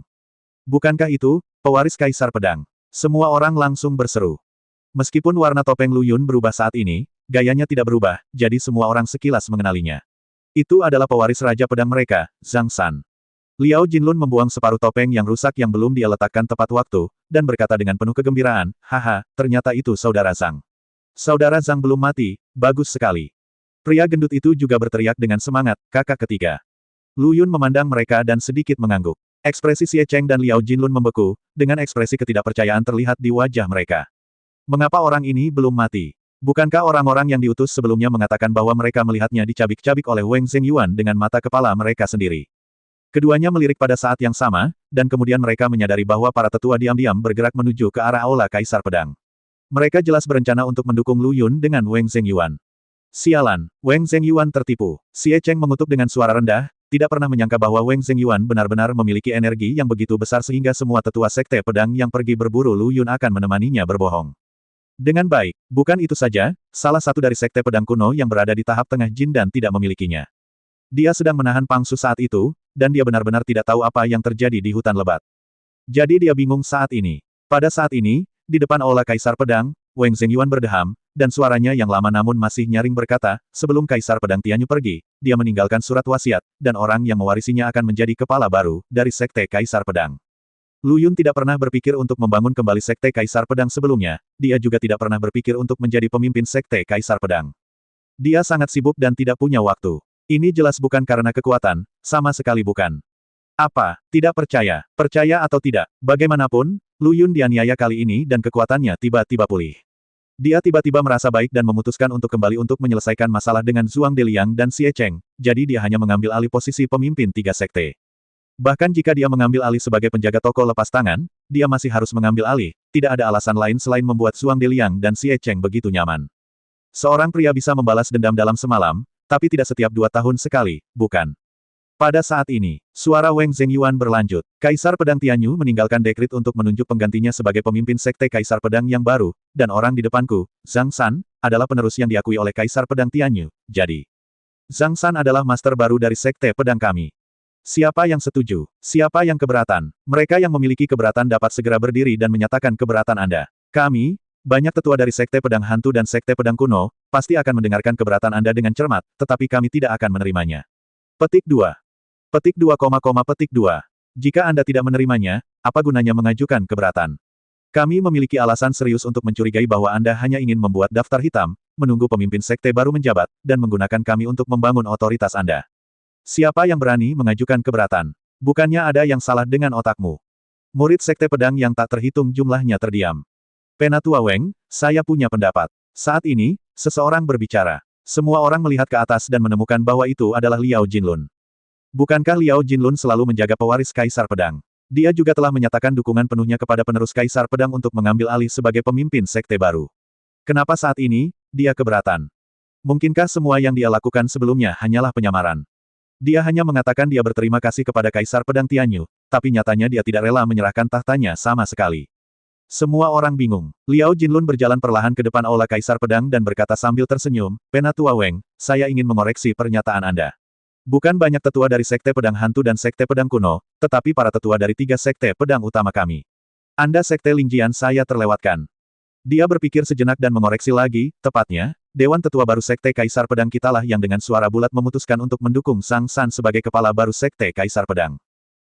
Bukankah itu, pewaris Kaisar Pedang? Semua orang langsung berseru. Meskipun warna topeng Lu Yun berubah saat ini, gayanya tidak berubah, jadi semua orang sekilas mengenalinya. Itu adalah pewaris Raja Pedang mereka, Zhang San. Liao Jinlun membuang separuh topeng yang rusak yang belum dia letakkan tepat waktu, dan berkata dengan penuh kegembiraan, haha, ternyata itu Saudara Zhang. Saudara Zhang belum mati, bagus sekali. Pria gendut itu juga berteriak dengan semangat, kakak ketiga. Lu Yun memandang mereka dan sedikit mengangguk. Ekspresi Xie Cheng dan Liao Jinlun membeku, dengan ekspresi ketidakpercayaan terlihat di wajah mereka. Mengapa orang ini belum mati? Bukankah orang-orang yang diutus sebelumnya mengatakan bahwa mereka melihatnya dicabik-cabik oleh Wang Zhengyuan dengan mata kepala mereka sendiri? Keduanya melirik pada saat yang sama, dan kemudian mereka menyadari bahwa para tetua diam-diam bergerak menuju ke arah Aula Kaisar Pedang. Mereka jelas berencana untuk mendukung Lu Yun dengan Wang Zhengyuan. Sialan, Wang Zhengyuan tertipu. Xie Cheng mengutuk dengan suara rendah, tidak pernah menyangka bahwa Wang Zhengyuan benar-benar memiliki energi yang begitu besar sehingga semua tetua sekte pedang yang pergi berburu Lu Yun akan menemaninya berbohong. Dengan baik, bukan itu saja, salah satu dari sekte pedang kuno yang berada di tahap tengah Jin dan tidak memilikinya. Dia sedang menahan pangsu saat itu, dan dia benar-benar tidak tahu apa yang terjadi di hutan lebat. Jadi dia bingung saat ini. Pada saat ini, di depan Aula Kaisar Pedang, Wang Zhengyuan berdeham, dan suaranya yang lama namun masih nyaring berkata, sebelum Kaisar Pedang Tianyu pergi, dia meninggalkan surat wasiat, dan orang yang mewarisinya akan menjadi kepala baru, dari Sekte Kaisar Pedang. Lu Yun tidak pernah berpikir untuk membangun kembali Sekte Kaisar Pedang sebelumnya, dia juga tidak pernah berpikir untuk menjadi pemimpin Sekte Kaisar Pedang. Dia sangat sibuk dan tidak punya waktu. Ini jelas bukan karena kekuatan, sama sekali bukan. Apa? Tidak percaya? Percaya atau tidak, bagaimanapun, Lu Yun dianiaya kali ini dan kekuatannya tiba-tiba pulih. Dia tiba-tiba merasa baik dan memutuskan untuk kembali untuk menyelesaikan masalah dengan Zhuang Deliang dan Xie Cheng, jadi dia hanya mengambil alih posisi pemimpin tiga sekte. Bahkan jika dia mengambil alih sebagai penjaga toko lepas tangan, dia masih harus mengambil alih, tidak ada alasan lain selain membuat Zhuang Deliang dan Xie Cheng begitu nyaman. Seorang pria bisa membalas dendam dalam semalam, tapi tidak setiap 2 tahun sekali, bukan? Pada saat ini, suara Wang Zhengyuan berlanjut. Kaisar Pedang Tianyu meninggalkan dekrit untuk menunjuk penggantinya sebagai pemimpin sekte Kaisar Pedang yang baru, dan orang di depanku, Zhang San, adalah penerus yang diakui oleh Kaisar Pedang Tianyu. Jadi, Zhang San adalah master baru dari sekte pedang kami. Siapa yang setuju? Siapa yang keberatan? Mereka yang memiliki keberatan dapat segera berdiri dan menyatakan keberatan Anda. Kami, banyak tetua dari sekte pedang hantu dan sekte pedang kuno, pasti akan mendengarkan keberatan Anda dengan cermat, tetapi kami tidak akan menerimanya. Petik 2. Petik 2, petik 2. Jika Anda tidak menerimanya, apa gunanya mengajukan keberatan? Kami memiliki alasan serius untuk mencurigai bahwa Anda hanya ingin membuat daftar hitam, menunggu pemimpin sekte baru menjabat, dan menggunakan kami untuk membangun otoritas Anda. Siapa yang berani mengajukan keberatan? Bukannya ada yang salah dengan otakmu? Murid sekte pedang yang tak terhitung jumlahnya terdiam. Penatua Weng, saya punya pendapat. Saat ini, seseorang berbicara. Semua orang melihat ke atas dan menemukan bahwa itu adalah Liao Jinlun. Bukankah Liao Jinlun selalu menjaga pewaris Kaisar Pedang? Dia juga telah menyatakan dukungan penuhnya kepada penerus Kaisar Pedang untuk mengambil alih sebagai pemimpin sekte baru. Kenapa saat ini, dia keberatan? Mungkinkah semua yang dia lakukan sebelumnya hanyalah penyamaran? Dia hanya mengatakan dia berterima kasih kepada Kaisar Pedang Tianyu, tapi nyatanya dia tidak rela menyerahkan tahtanya sama sekali. Semua orang bingung. Liao Jinlun berjalan perlahan ke depan aula Kaisar Pedang dan berkata sambil tersenyum, Penatua Weng, saya ingin mengoreksi pernyataan Anda. Bukan banyak tetua dari sekte pedang hantu dan sekte pedang kuno, tetapi para tetua dari 3 sekte pedang utama kami. Anda sekte Lingjian saya terlewatkan. Dia berpikir sejenak dan mengoreksi lagi, tepatnya, Dewan Tetua Baru Sekte Kaisar Pedang kitalah yang dengan suara bulat memutuskan untuk mendukung Zhang San sebagai kepala baru Sekte Kaisar Pedang.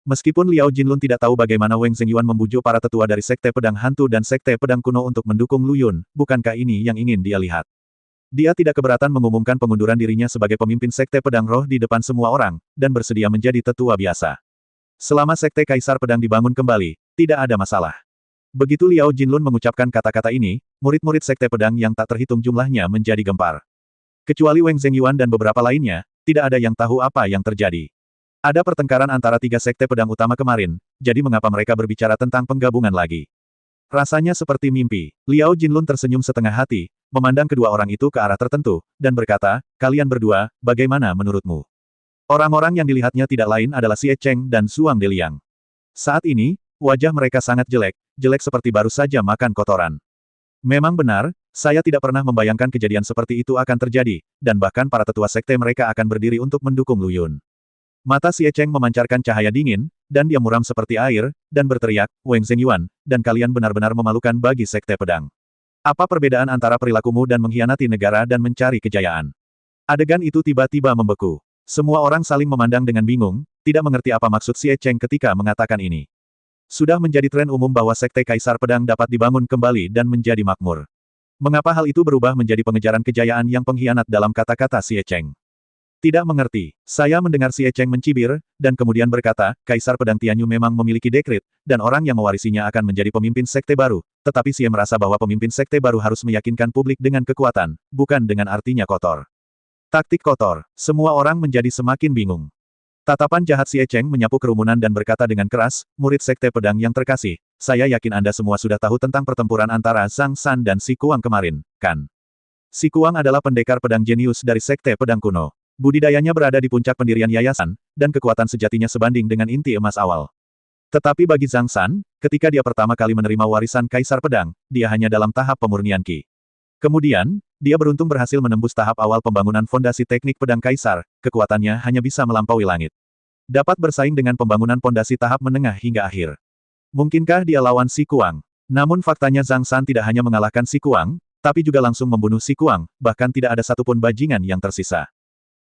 Meskipun Liao Jinlun tidak tahu bagaimana Wang Zhengyuan membujuk para tetua dari Sekte Pedang Hantu dan Sekte Pedang Kuno untuk mendukung Lu Yun, bukankah ini yang ingin dia lihat? Dia tidak keberatan mengumumkan pengunduran dirinya sebagai pemimpin Sekte Pedang Roh di depan semua orang, dan bersedia menjadi tetua biasa. Selama Sekte Kaisar Pedang dibangun kembali, tidak ada masalah. Begitu Liao Jinlun mengucapkan kata-kata ini, murid-murid Sekte Pedang yang tak terhitung jumlahnya menjadi gempar. Kecuali Wang Zhengyuan dan beberapa lainnya, tidak ada yang tahu apa yang terjadi. Ada pertengkaran antara 3 sekte pedang utama kemarin, jadi mengapa mereka berbicara tentang penggabungan lagi? Rasanya seperti mimpi. Liao Jinlun tersenyum setengah hati, memandang kedua orang itu ke arah tertentu, dan berkata, kalian berdua, bagaimana menurutmu? Orang-orang yang dilihatnya tidak lain adalah Xie Cheng dan Zhuang Deliang. Saat ini, wajah mereka sangat jelek, jelek seperti baru saja makan kotoran. Memang benar, saya tidak pernah membayangkan kejadian seperti itu akan terjadi, dan bahkan para tetua sekte mereka akan berdiri untuk mendukung Lu Yun. Mata Xie Cheng memancarkan cahaya dingin, dan dia muram seperti air, dan berteriak, Wang Zhengyuan, dan kalian benar-benar memalukan bagi sekte pedang. Apa perbedaan antara perilakumu dan mengkhianati negara dan mencari kejayaan? Adegan itu tiba-tiba membeku. Semua orang saling memandang dengan bingung, tidak mengerti apa maksud Xie Cheng ketika mengatakan ini. Sudah menjadi tren umum bahwa sekte Kaisar Pedang dapat dibangun kembali dan menjadi makmur. Mengapa hal itu berubah menjadi pengejaran kejayaan yang pengkhianat dalam kata-kata Xie Cheng? Tidak mengerti. Saya mendengar Xie Cheng mencibir, dan kemudian berkata, Kaisar Pedang Tianyu memang memiliki dekrit, dan orang yang mewarisinya akan menjadi pemimpin sekte baru, tetapi Xie merasa bahwa pemimpin sekte baru harus meyakinkan publik dengan kekuatan, bukan dengan artinya kotor. Taktik kotor. Semua orang menjadi semakin bingung. Tatapan jahat Xie Cheng menyapu kerumunan dan berkata dengan keras, murid sekte pedang yang terkasih, saya yakin Anda semua sudah tahu tentang pertempuran antara Zhang San dan Si Kuang kemarin, kan? Si Kuang adalah pendekar pedang jenius dari sekte pedang kuno. Budidayanya berada di puncak pendirian yayasan, dan kekuatan sejatinya sebanding dengan inti emas awal. Tetapi bagi Zhang San, ketika dia pertama kali menerima warisan Kaisar Pedang, dia hanya dalam tahap pemurnian Qi. Kemudian, dia beruntung berhasil menembus tahap awal pembangunan fondasi teknik pedang Kaisar, kekuatannya hanya bisa melampaui langit. Dapat bersaing dengan pembangunan fondasi tahap menengah hingga akhir. Mungkinkah dia lawan Si Kuang? Namun faktanya Zhang San tidak hanya mengalahkan Si Kuang, tapi juga langsung membunuh Si Kuang, bahkan tidak ada satupun bajingan yang tersisa.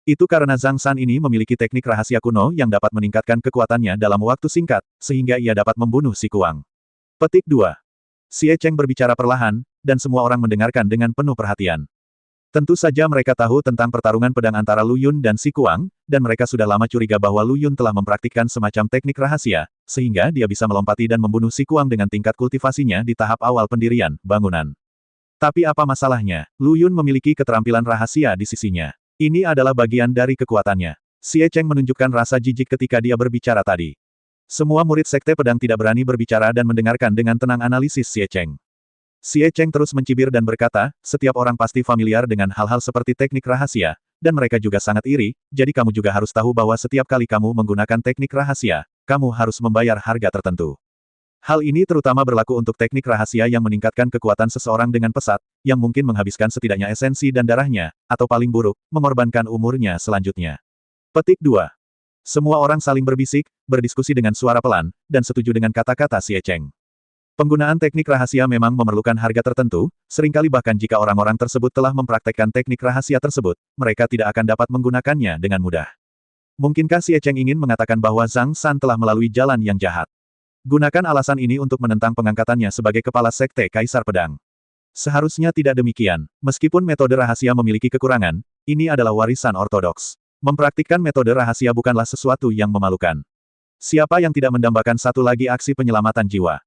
Itu karena Zhang San ini memiliki teknik rahasia kuno yang dapat meningkatkan kekuatannya dalam waktu singkat, sehingga ia dapat membunuh Si Kuang. Petik 2. Xie Cheng berbicara perlahan, dan semua orang mendengarkan dengan penuh perhatian. Tentu saja mereka tahu tentang pertarungan pedang antara Lu Yun dan Si Kuang, dan mereka sudah lama curiga bahwa Lu Yun telah mempraktikkan semacam teknik rahasia, sehingga dia bisa melompati dan membunuh Si Kuang dengan tingkat kultivasinya di tahap awal pendirian bangunan. Tapi apa masalahnya? Lu Yun memiliki keterampilan rahasia di sisinya. Ini adalah bagian dari kekuatannya. Xie Cheng menunjukkan rasa jijik ketika dia berbicara tadi. Semua murid sekte pedang tidak berani berbicara dan mendengarkan dengan tenang analisis Xie Cheng. Xie Cheng terus mencibir dan berkata, setiap orang pasti familiar dengan hal-hal seperti teknik rahasia, dan mereka juga sangat iri, jadi kamu juga harus tahu bahwa setiap kali kamu menggunakan teknik rahasia, kamu harus membayar harga tertentu. Hal ini terutama berlaku untuk teknik rahasia yang meningkatkan kekuatan seseorang dengan pesat, yang mungkin menghabiskan setidaknya esensi dan darahnya, atau paling buruk, mengorbankan umurnya selanjutnya. Petik 2. Semua orang saling berbisik, berdiskusi dengan suara pelan, dan setuju dengan kata-kata Xie Cheng. Penggunaan teknik rahasia memang memerlukan harga tertentu, seringkali bahkan jika orang-orang tersebut telah mempraktekkan teknik rahasia tersebut, mereka tidak akan dapat menggunakannya dengan mudah. Mungkinkah Xie Cheng ingin mengatakan bahwa Zhang San telah melalui jalan yang jahat? Gunakan alasan ini untuk menentang pengangkatannya sebagai kepala sekte Kaisar Pedang. Seharusnya tidak demikian. Meskipun metode rahasia memiliki kekurangan, ini adalah warisan ortodoks. Mempraktikkan metode rahasia bukanlah sesuatu yang memalukan. Siapa yang tidak mendambakan satu lagi aksi penyelamatan jiwa?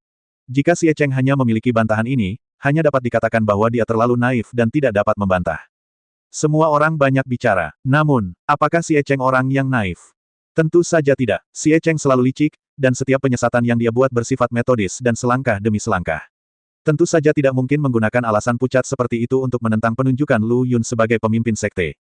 Jika Xie Cheng hanya memiliki bantahan ini, hanya dapat dikatakan bahwa dia terlalu naif dan tidak dapat membantah. Semua orang banyak bicara. Namun, apakah Xie Cheng orang yang naif? Tentu saja tidak. Xie Cheng selalu licik, dan setiap penyesatan yang dia buat bersifat metodis dan selangkah demi selangkah. Tentu saja tidak mungkin menggunakan alasan pucat seperti itu untuk menentang penunjukan Lu Yun sebagai pemimpin sekte.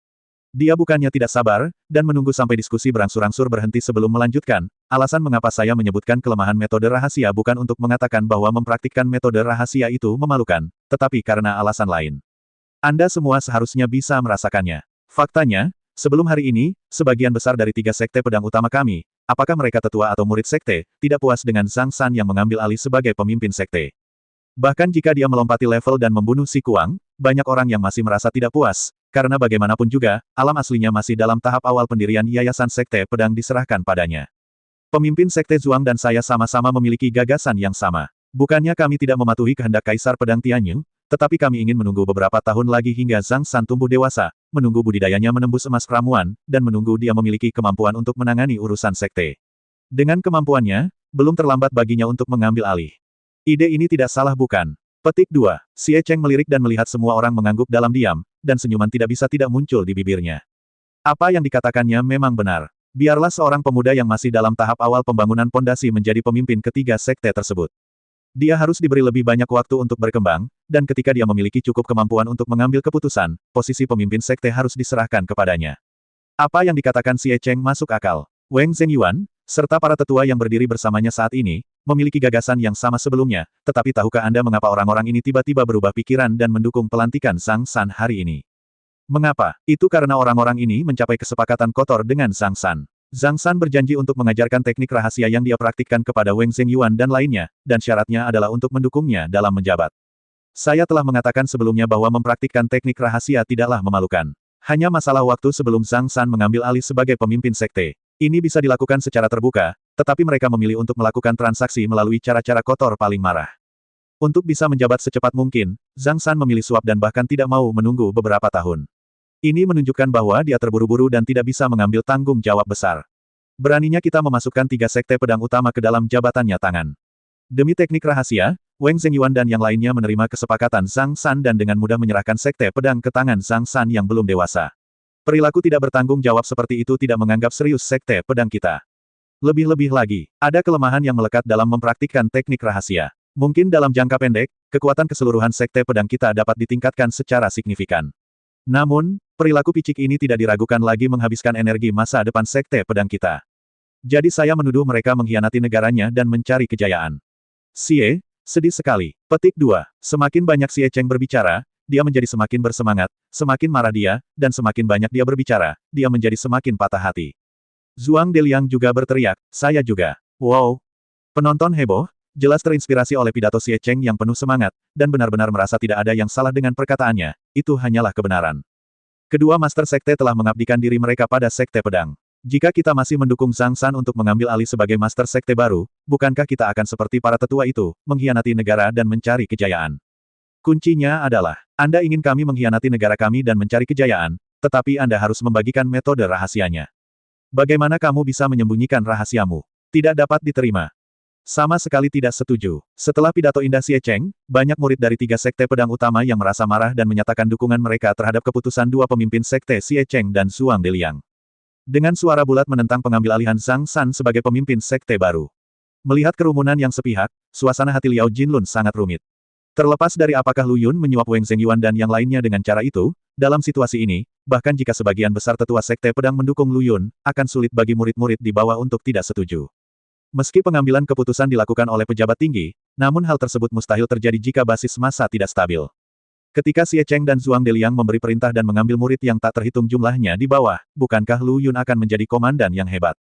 Dia bukannya tidak sabar, dan menunggu sampai diskusi berangsur-angsur berhenti sebelum melanjutkan. Alasan mengapa saya menyebutkan kelemahan metode rahasia bukan untuk mengatakan bahwa mempraktikkan metode rahasia itu memalukan, tetapi karena alasan lain. Anda semua seharusnya bisa merasakannya. Faktanya, sebelum hari ini, sebagian besar dari 3 sekte pedang utama kami, apakah mereka tetua atau murid sekte, tidak puas dengan Zhang San yang mengambil alih sebagai pemimpin sekte. Bahkan jika dia melompati level dan membunuh Si Kuang, banyak orang yang masih merasa tidak puas, karena bagaimanapun juga, alam aslinya masih dalam tahap awal pendirian Yayasan Sekte Pedang diserahkan padanya. Pemimpin Sekte Zhuang dan saya sama-sama memiliki gagasan yang sama. Bukannya kami tidak mematuhi kehendak Kaisar Pedang Tianyu, tetapi kami ingin menunggu beberapa tahun lagi hingga Zhang San tumbuh dewasa, menunggu budidayanya menembus emas ramuan, dan menunggu dia memiliki kemampuan untuk menangani urusan sekte. Dengan kemampuannya, belum terlambat baginya untuk mengambil alih. Ide ini tidak salah bukan? Petik 2. Xie Cheng melirik dan melihat semua orang mengangguk dalam diam, dan senyuman tidak bisa tidak muncul di bibirnya. Apa yang dikatakannya memang benar. Biarlah seorang pemuda yang masih dalam tahap awal pembangunan pondasi menjadi pemimpin ketiga sekte tersebut. Dia harus diberi lebih banyak waktu untuk berkembang, dan ketika dia memiliki cukup kemampuan untuk mengambil keputusan, posisi pemimpin sekte harus diserahkan kepadanya. Apa yang dikatakan Xie Cheng masuk akal. Wang Zhengyuan, serta para tetua yang berdiri bersamanya saat ini, memiliki gagasan yang sama sebelumnya, tetapi tahukah Anda mengapa orang-orang ini tiba-tiba berubah pikiran dan mendukung pelantikan Zhang San hari ini? Mengapa? Itu karena orang-orang ini mencapai kesepakatan kotor dengan Zhang San. Zhang San berjanji untuk mengajarkan teknik rahasia yang dia praktikkan kepada Wang Zhengyuan dan lainnya, dan syaratnya adalah untuk mendukungnya dalam menjabat. Saya telah mengatakan sebelumnya bahwa mempraktikkan teknik rahasia tidaklah memalukan. Hanya masalah waktu sebelum Zhang San mengambil alih sebagai pemimpin sekte. Ini bisa dilakukan secara terbuka, tetapi mereka memilih untuk melakukan transaksi melalui cara-cara kotor paling marah. Untuk bisa menjabat secepat mungkin, Zhang San memilih suap dan bahkan tidak mau menunggu beberapa tahun. Ini menunjukkan bahwa dia terburu-buru dan tidak bisa mengambil tanggung jawab besar. Beraninya kita memasukkan 3 sekte pedang utama ke dalam jabatannya tangan. Demi teknik rahasia, Wang Zhengyuan dan yang lainnya menerima kesepakatan Zhang San dan dengan mudah menyerahkan sekte pedang ke tangan Zhang San yang belum dewasa. Perilaku tidak bertanggung jawab seperti itu tidak menganggap serius sekte pedang kita. Lebih-lebih lagi, ada kelemahan yang melekat dalam mempraktikkan teknik rahasia. Mungkin dalam jangka pendek, kekuatan keseluruhan sekte pedang kita dapat ditingkatkan secara signifikan. Namun, perilaku picik ini tidak diragukan lagi menghabiskan energi masa depan sekte pedang kita. Jadi saya menuduh mereka mengkhianati negaranya dan mencari kejayaan. Xie, sedih sekali. Petik 2. Semakin banyak Xie Cheng berbicara, dia menjadi semakin bersemangat, semakin marah dia, dan semakin banyak dia berbicara, dia menjadi semakin patah hati. Zhuang Deliang juga berteriak, saya juga. Wow! Penonton heboh, jelas terinspirasi oleh pidato Xie Cheng yang penuh semangat, dan benar-benar merasa tidak ada yang salah dengan perkataannya, itu hanyalah kebenaran. Kedua master sekte telah mengabdikan diri mereka pada sekte pedang. Jika kita masih mendukung Zhang San untuk mengambil alih sebagai master sekte baru, bukankah kita akan seperti para tetua itu, mengkhianati negara dan mencari kejayaan? Kuncinya adalah, Anda ingin kami mengkhianati negara kami dan mencari kejayaan, tetapi Anda harus membagikan metode rahasianya. Bagaimana kamu bisa menyembunyikan rahasiamu? Tidak dapat diterima. Sama sekali tidak setuju. Setelah pidato indah Xie Cheng, banyak murid dari 3 sekte pedang utama yang merasa marah dan menyatakan dukungan mereka terhadap keputusan 2 pemimpin sekte Xie Cheng dan Zhuang Deliang. Dengan suara bulat menentang pengambil alihan Zhang San sebagai pemimpin sekte baru. Melihat kerumunan yang sepihak, suasana hati Liao Jinlun sangat rumit. Terlepas dari apakah Lu Yun menyuap Wang Zhengyuan dan yang lainnya dengan cara itu, dalam situasi ini, bahkan jika sebagian besar tetua sekte pedang mendukung Lu Yun, akan sulit bagi murid-murid di bawah untuk tidak setuju. Meski pengambilan keputusan dilakukan oleh pejabat tinggi, namun hal tersebut mustahil terjadi jika basis massa tidak stabil. Ketika Xie Cheng dan Zhuang Deliang memberi perintah dan mengambil murid yang tak terhitung jumlahnya di bawah, bukankah Lu Yun akan menjadi komandan yang hebat?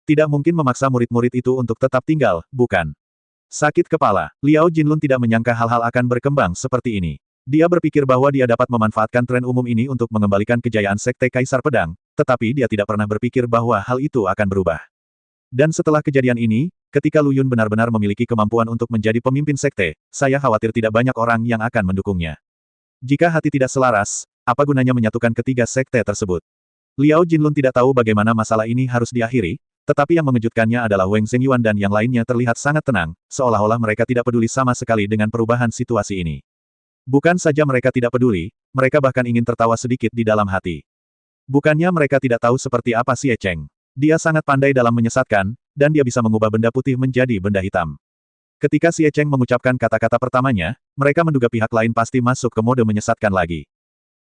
Tidak mungkin memaksa murid-murid itu untuk tetap tinggal, bukan? Sakit kepala, Liao Jinlun tidak menyangka hal-hal akan berkembang seperti ini. Dia berpikir bahwa dia dapat memanfaatkan tren umum ini untuk mengembalikan kejayaan Sekte Kaisar Pedang, tetapi dia tidak pernah berpikir bahwa hal itu akan berubah. Dan setelah kejadian ini, ketika Lu Yun benar-benar memiliki kemampuan untuk menjadi pemimpin sekte, saya khawatir tidak banyak orang yang akan mendukungnya. Jika hati tidak selaras, apa gunanya menyatukan ketiga sekte tersebut? Liao Jinlun tidak tahu bagaimana masalah ini harus diakhiri, tetapi yang mengejutkannya adalah Wang Zhengyuan dan yang lainnya terlihat sangat tenang, seolah-olah mereka tidak peduli sama sekali dengan perubahan situasi ini. Bukan saja mereka tidak peduli, mereka bahkan ingin tertawa sedikit di dalam hati. Bukannya mereka tidak tahu seperti apa Xie Cheng. Dia sangat pandai dalam menyesatkan, dan dia bisa mengubah benda putih menjadi benda hitam. Ketika Xie Cheng mengucapkan kata-kata pertamanya, mereka menduga pihak lain pasti masuk ke mode menyesatkan lagi.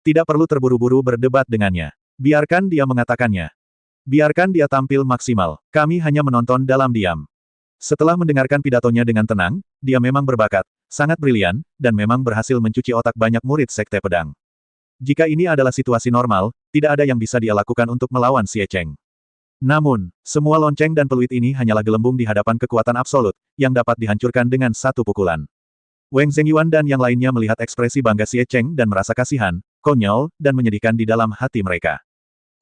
Tidak perlu terburu-buru berdebat dengannya. Biarkan dia mengatakannya. Biarkan dia tampil maksimal, kami hanya menonton dalam diam. Setelah mendengarkan pidatonya dengan tenang, dia memang berbakat, sangat brilian, dan memang berhasil mencuci otak banyak murid sekte pedang. Jika ini adalah situasi normal, tidak ada yang bisa dia lakukan untuk melawan Xie Cheng. Namun, semua lonceng dan peluit ini hanyalah gelembung di hadapan kekuatan absolut, yang dapat dihancurkan dengan satu pukulan. Wang Zhengyuan dan yang lainnya melihat ekspresi bangga Xie Cheng dan merasa kasihan, konyol, dan menyedihkan di dalam hati mereka.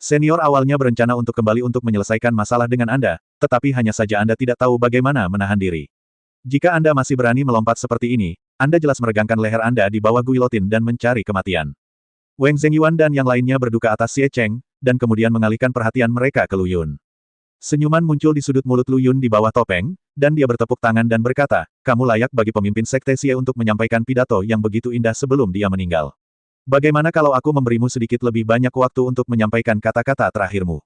Senior awalnya berencana untuk kembali untuk menyelesaikan masalah dengan Anda, tetapi hanya saja Anda tidak tahu bagaimana menahan diri. Jika Anda masih berani melompat seperti ini, Anda jelas meregangkan leher Anda di bawah guilotin dan mencari kematian. Wang Zhengyuan dan yang lainnya berduka atas Xie Cheng, dan kemudian mengalihkan perhatian mereka ke Lu Yun. Senyuman muncul di sudut mulut Lu Yun di bawah topeng, dan dia bertepuk tangan dan berkata, kamu layak bagi pemimpin sekte Xie untuk menyampaikan pidato yang begitu indah sebelum dia meninggal. Bagaimana kalau aku memberimu sedikit lebih banyak waktu untuk menyampaikan kata-kata terakhirmu?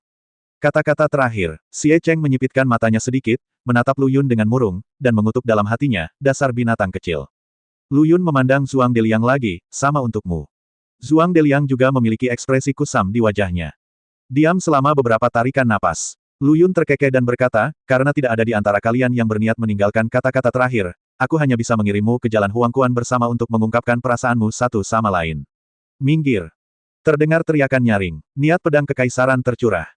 Kata-kata terakhir, Xie Cheng menyipitkan matanya sedikit, menatap Lu Yun dengan murung, dan mengutuk dalam hatinya, dasar binatang kecil. Lu Yun memandang Zhuang Deliang lagi, sama untukmu. Zhuang Deliang juga memiliki ekspresi kusam di wajahnya. Diam selama beberapa tarikan napas. Lu Yun terkekeh dan berkata, karena tidak ada di antara kalian yang berniat meninggalkan kata-kata terakhir, aku hanya bisa mengirimmu ke jalan Huangquan bersama untuk mengungkapkan perasaanmu satu sama lain. Minggir. Terdengar teriakan nyaring. Niat pedang kekaisaran tercurah.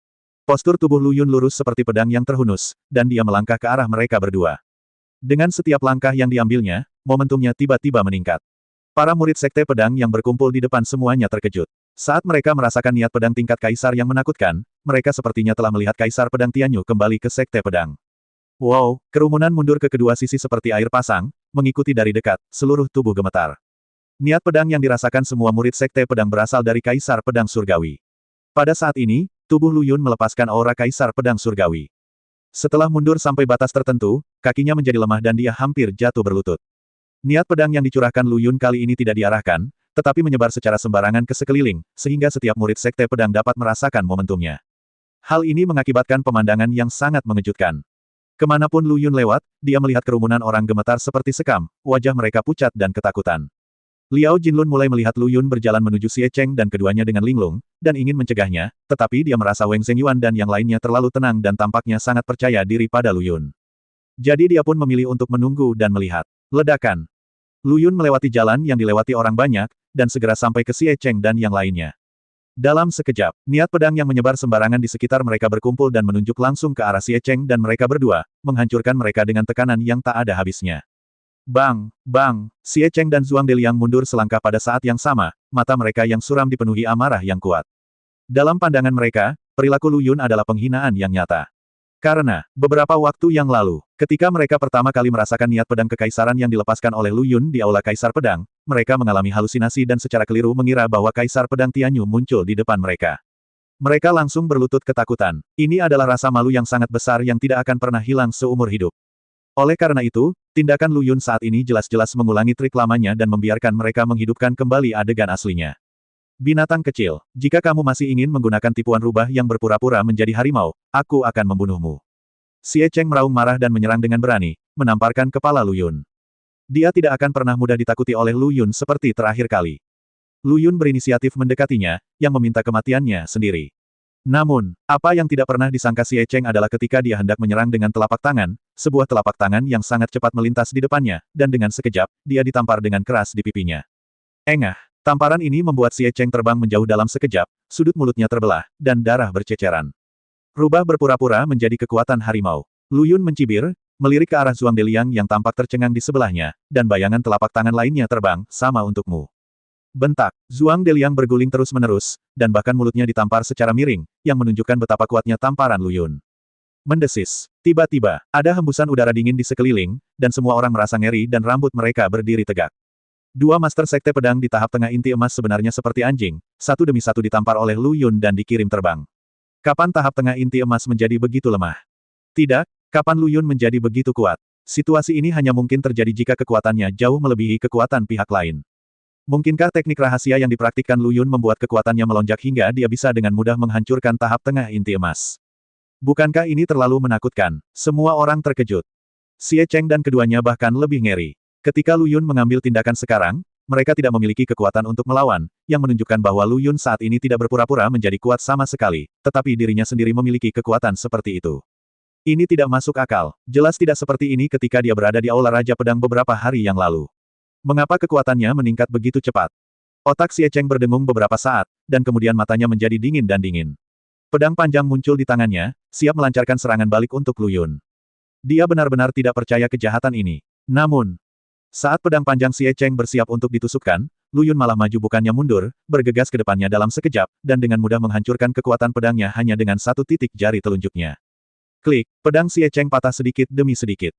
Postur tubuh Lu Yun lurus seperti pedang yang terhunus, dan dia melangkah ke arah mereka berdua. Dengan setiap langkah yang diambilnya, momentumnya tiba-tiba meningkat. Para murid sekte pedang yang berkumpul di depan semuanya terkejut. Saat mereka merasakan niat pedang tingkat kaisar yang menakutkan, mereka sepertinya telah melihat kaisar pedang Tianyu kembali ke sekte pedang. Wow, kerumunan mundur ke kedua sisi seperti air pasang, mengikuti dari dekat, seluruh tubuh gemetar. Niat pedang yang dirasakan semua murid sekte pedang berasal dari Kaisar Pedang Surgawi. Pada saat ini, tubuh Lu Yun melepaskan aura Kaisar Pedang Surgawi. Setelah mundur sampai batas tertentu, kakinya menjadi lemah dan dia hampir jatuh berlutut. Niat pedang yang dicurahkan Lu Yun kali ini tidak diarahkan, tetapi menyebar secara sembarangan ke sekeliling, sehingga setiap murid sekte pedang dapat merasakan momentumnya. Hal ini mengakibatkan pemandangan yang sangat mengejutkan. Kemanapun Lu Yun lewat, dia melihat kerumunan orang gemetar seperti sekam, wajah mereka pucat dan ketakutan. Liao Jinlun mulai melihat Lu Yun berjalan menuju Xie Cheng dan keduanya dengan linglung, dan ingin mencegahnya, tetapi dia merasa Wang Zhengyuan dan yang lainnya terlalu tenang dan tampaknya sangat percaya diri pada Lu Yun. Jadi dia pun memilih untuk menunggu dan melihat. Ledakan. Lu Yun melewati jalan yang dilewati orang banyak, dan segera sampai ke Xie Cheng dan yang lainnya. Dalam sekejap, niat pedang yang menyebar sembarangan di sekitar mereka berkumpul dan menunjuk langsung ke arah Xie Cheng dan mereka berdua, menghancurkan mereka dengan tekanan yang tak ada habisnya. Bang, bang, Xie Cheng dan Zhuang Deliang mundur selangkah pada saat yang sama, mata mereka yang suram dipenuhi amarah yang kuat. Dalam pandangan mereka, perilaku Lu Yun adalah penghinaan yang nyata. Karena, beberapa waktu yang lalu, ketika mereka pertama kali merasakan niat pedang kekaisaran yang dilepaskan oleh Lu Yun di Aula Kaisar Pedang, mereka mengalami halusinasi dan secara keliru mengira bahwa Kaisar Pedang Tianyu muncul di depan mereka. Mereka langsung berlutut ketakutan. Ini adalah rasa malu yang sangat besar yang tidak akan pernah hilang seumur hidup. Oleh karena itu, tindakan Lu Yun saat ini jelas-jelas mengulangi trik lamanya dan membiarkan mereka menghidupkan kembali adegan aslinya. Binatang kecil, jika kamu masih ingin menggunakan tipuan rubah yang berpura-pura menjadi harimau, aku akan membunuhmu. Xie Cheng meraung marah dan menyerang dengan berani, menamparkan kepala Lu Yun. Dia tidak akan pernah mudah ditakuti oleh Lu Yun seperti terakhir kali. Lu Yun berinisiatif mendekatinya, yang meminta kematiannya sendiri. Namun, apa yang tidak pernah disangka Xie Cheng adalah ketika dia hendak menyerang dengan telapak tangan, sebuah telapak tangan yang sangat cepat melintas di depannya, dan dengan sekejap, dia ditampar dengan keras di pipinya. Engah! Tamparan ini membuat Xie Cheng terbang menjauh dalam sekejap, sudut mulutnya terbelah, dan darah berceceran. Rubah berpura-pura menjadi kekuatan harimau. Lu Yun mencibir, melirik ke arah Zhuang Deliang yang tampak tercengang di sebelahnya, dan bayangan telapak tangan lainnya terbang, sama untukmu. Bentak, Zhuang Deliang berguling terus-menerus, dan bahkan mulutnya ditampar secara miring, yang menunjukkan betapa kuatnya tamparan Lu Yun. Mendesis. Tiba-tiba, ada hembusan udara dingin di sekeliling, dan semua orang merasa ngeri dan rambut mereka berdiri tegak. Dua master sekte pedang di tahap tengah inti emas sebenarnya seperti anjing, satu demi satu ditampar oleh Lu Yun dan dikirim terbang. Kapan tahap tengah inti emas menjadi begitu lemah? Tidak, kapan Lu Yun menjadi begitu kuat? Situasi ini hanya mungkin terjadi jika kekuatannya jauh melebihi kekuatan pihak lain. Mungkinkah teknik rahasia yang dipraktikkan Lu Yun membuat kekuatannya melonjak hingga dia bisa dengan mudah menghancurkan tahap tengah inti emas? Bukankah ini terlalu menakutkan? Semua orang terkejut. Xie Cheng dan keduanya bahkan lebih ngeri. Ketika Lu Yun mengambil tindakan sekarang, mereka tidak memiliki kekuatan untuk melawan, yang menunjukkan bahwa Lu Yun saat ini tidak berpura-pura menjadi kuat sama sekali, tetapi dirinya sendiri memiliki kekuatan seperti itu. Ini tidak masuk akal. Jelas tidak seperti ini ketika dia berada di Aula Raja Pedang beberapa hari yang lalu. Mengapa kekuatannya meningkat begitu cepat? Otak Xie Cheng berdengung beberapa saat, dan kemudian matanya menjadi dingin dan dingin. Pedang panjang muncul di tangannya, siap melancarkan serangan balik untuk Lu Yun. Dia benar-benar tidak percaya kejahatan ini. Namun, saat pedang panjang Xie Cheng bersiap untuk ditusukkan, Lu Yun malah maju bukannya mundur, bergegas ke depannya dalam sekejap, dan dengan mudah menghancurkan kekuatan pedangnya hanya dengan satu titik jari telunjuknya. Klik, pedang Xie Cheng patah sedikit demi sedikit.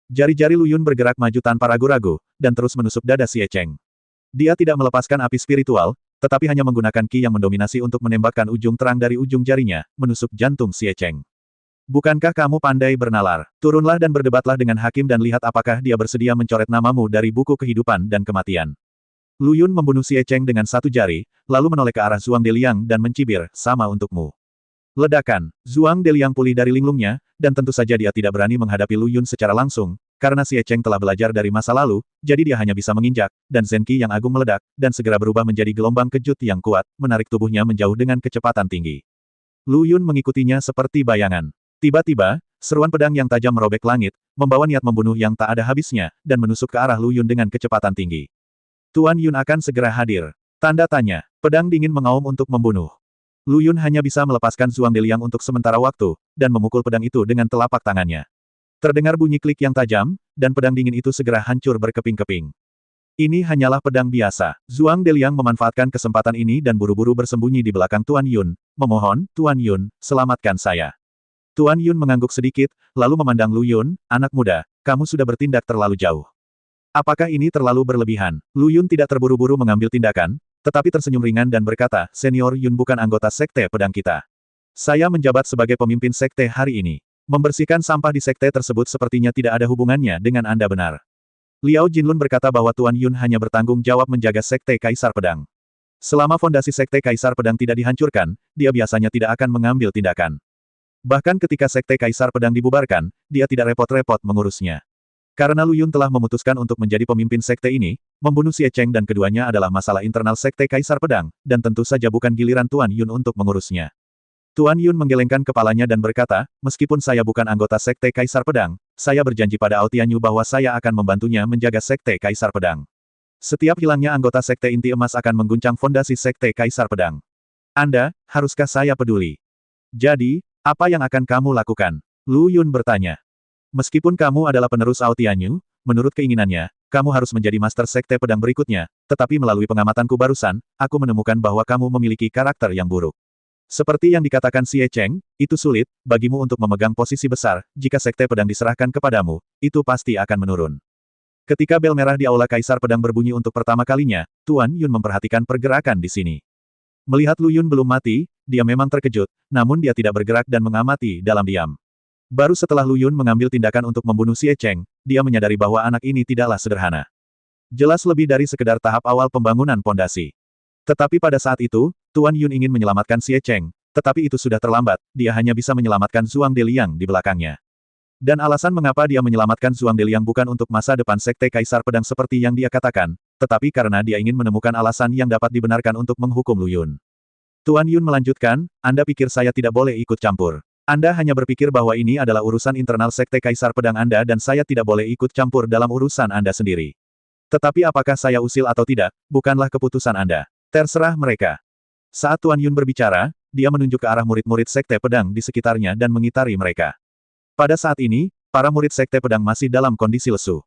Jari-jari Lu Yun bergerak maju tanpa ragu-ragu, dan terus menusuk dada Xie Cheng. Dia tidak melepaskan api spiritual, tetapi hanya menggunakan ki yang mendominasi untuk menembakkan ujung terang dari ujung jarinya, menusuk jantung Xie Cheng. Bukankah kamu pandai bernalar? Turunlah dan berdebatlah dengan hakim dan lihat apakah dia bersedia mencoret namamu dari buku kehidupan dan kematian. Lu Yun membunuh Xie Cheng dengan satu jari, lalu menoleh ke arah Zhuang Deliang dan mencibir, sama untukmu. Ledakan. Zhuang Deliang pulih dari linglungnya, dan tentu saja dia tidak berani menghadapi Lu Yun secara langsung, karena Xie Cheng telah belajar dari masa lalu, jadi dia hanya bisa menginjak, dan Zenki yang agung meledak, dan segera berubah menjadi gelombang kejut yang kuat, menarik tubuhnya menjauh dengan kecepatan tinggi. Lu Yun mengikutinya seperti bayangan. Tiba-tiba, seruan pedang yang tajam merobek langit, membawa niat membunuh yang tak ada habisnya, dan menusuk ke arah Lu Yun dengan kecepatan tinggi. Tuan Yun akan segera hadir. Tanda tanya. Pedang dingin mengaum untuk membunuh. Lu Yun hanya bisa melepaskan Zhuang Deliang untuk sementara waktu, dan memukul pedang itu dengan telapak tangannya. Terdengar bunyi klik yang tajam, dan pedang dingin itu segera hancur berkeping-keping. Ini hanyalah pedang biasa. Zhuang Deliang memanfaatkan kesempatan ini dan buru-buru bersembunyi di belakang Tuan Yun. Memohon, Tuan Yun, selamatkan saya. Tuan Yun mengangguk sedikit, lalu memandang Lu Yun, anak muda, kamu sudah bertindak terlalu jauh. Apakah ini terlalu berlebihan? Lu Yun tidak terburu-buru mengambil tindakan, tetapi tersenyum ringan dan berkata, Senior Yun bukan anggota sekte pedang kita. Saya menjabat sebagai pemimpin sekte hari ini. Membersihkan sampah di sekte tersebut sepertinya tidak ada hubungannya dengan Anda benar. Liao Jinlun berkata bahwa Tuan Yun hanya bertanggung jawab menjaga sekte Kaisar Pedang. Selama fondasi sekte Kaisar Pedang tidak dihancurkan, dia biasanya tidak akan mengambil tindakan. Bahkan ketika sekte Kaisar Pedang dibubarkan, dia tidak repot-repot mengurusnya. Karena Lu Yun telah memutuskan untuk menjadi pemimpin sekte ini, membunuh Xie Cheng dan keduanya adalah masalah internal sekte Kaisar Pedang, dan tentu saja bukan giliran Tuan Yun untuk mengurusnya. Tuan Yun menggelengkan kepalanya dan berkata, meskipun saya bukan anggota sekte Kaisar Pedang, saya berjanji pada Aotianyu bahwa saya akan membantunya menjaga sekte Kaisar Pedang. Setiap hilangnya anggota sekte inti emas akan mengguncang fondasi sekte Kaisar Pedang. Anda, haruskah saya peduli? Jadi, apa yang akan kamu lakukan? Lu Yun bertanya. Meskipun kamu adalah penerus Aotianyu, menurut keinginannya, kamu harus menjadi master sekte pedang berikutnya, tetapi melalui pengamatanku barusan, aku menemukan bahwa kamu memiliki karakter yang buruk. Seperti yang dikatakan Xie Cheng, itu sulit, bagimu untuk memegang posisi besar, jika sekte pedang diserahkan kepadamu, itu pasti akan menurun. Ketika bel merah di Aula Kaisar Pedang berbunyi untuk pertama kalinya, Tuan Yun memperhatikan pergerakan di sini. Melihat Lu Yun belum mati, dia memang terkejut, namun dia tidak bergerak dan mengamati dalam diam. Baru setelah Lu Yun mengambil tindakan untuk membunuh Xie Cheng, dia menyadari bahwa anak ini tidaklah sederhana. Jelas lebih dari sekedar tahap awal pembangunan pondasi. Tetapi pada saat itu, Tuan Yun ingin menyelamatkan Xie Cheng, tetapi itu sudah terlambat, dia hanya bisa menyelamatkan Zhuang Deliang di belakangnya. Dan alasan mengapa dia menyelamatkan Zhuang Deliang bukan untuk masa depan Sekte Kaisar Pedang seperti yang dia katakan, tetapi karena dia ingin menemukan alasan yang dapat dibenarkan untuk menghukum Lu Yun. Tuan Yun melanjutkan, Anda pikir saya tidak boleh ikut campur. Anda hanya berpikir bahwa ini adalah urusan internal Sekte Kaisar Pedang Anda dan saya tidak boleh ikut campur dalam urusan Anda sendiri. Tetapi apakah saya usil atau tidak, bukanlah keputusan Anda. Terserah mereka. Saat Tuan Yun berbicara, dia menunjuk ke arah murid-murid Sekte Pedang di sekitarnya dan mengitari mereka. Pada saat ini, para murid Sekte Pedang masih dalam kondisi lesu.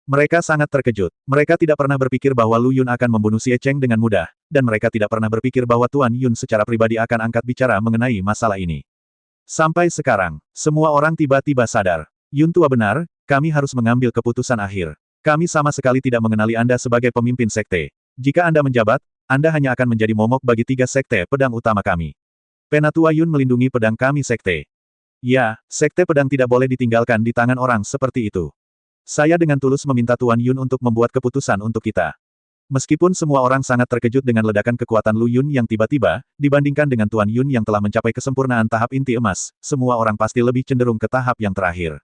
Mereka sangat terkejut. Mereka tidak pernah berpikir bahwa Lu Yun akan membunuh Xie Cheng dengan mudah, dan mereka tidak pernah berpikir bahwa Tuan Yun secara pribadi akan angkat bicara mengenai masalah ini. Sampai sekarang, semua orang tiba-tiba sadar. Yun tua benar, kami harus mengambil keputusan akhir. Kami sama sekali tidak mengenali Anda sebagai pemimpin sekte. Jika Anda menjabat, Anda hanya akan menjadi momok bagi 3 sekte pedang utama kami. Penatua Yun melindungi pedang kami sekte. Ya, Sekte Pedang tidak boleh ditinggalkan di tangan orang seperti itu. Saya dengan tulus meminta Tuan Yun untuk membuat keputusan untuk kita. Meskipun semua orang sangat terkejut dengan ledakan kekuatan Lu Yun yang tiba-tiba, dibandingkan dengan Tuan Yun yang telah mencapai kesempurnaan tahap inti emas, semua orang pasti lebih cenderung ke tahap yang terakhir.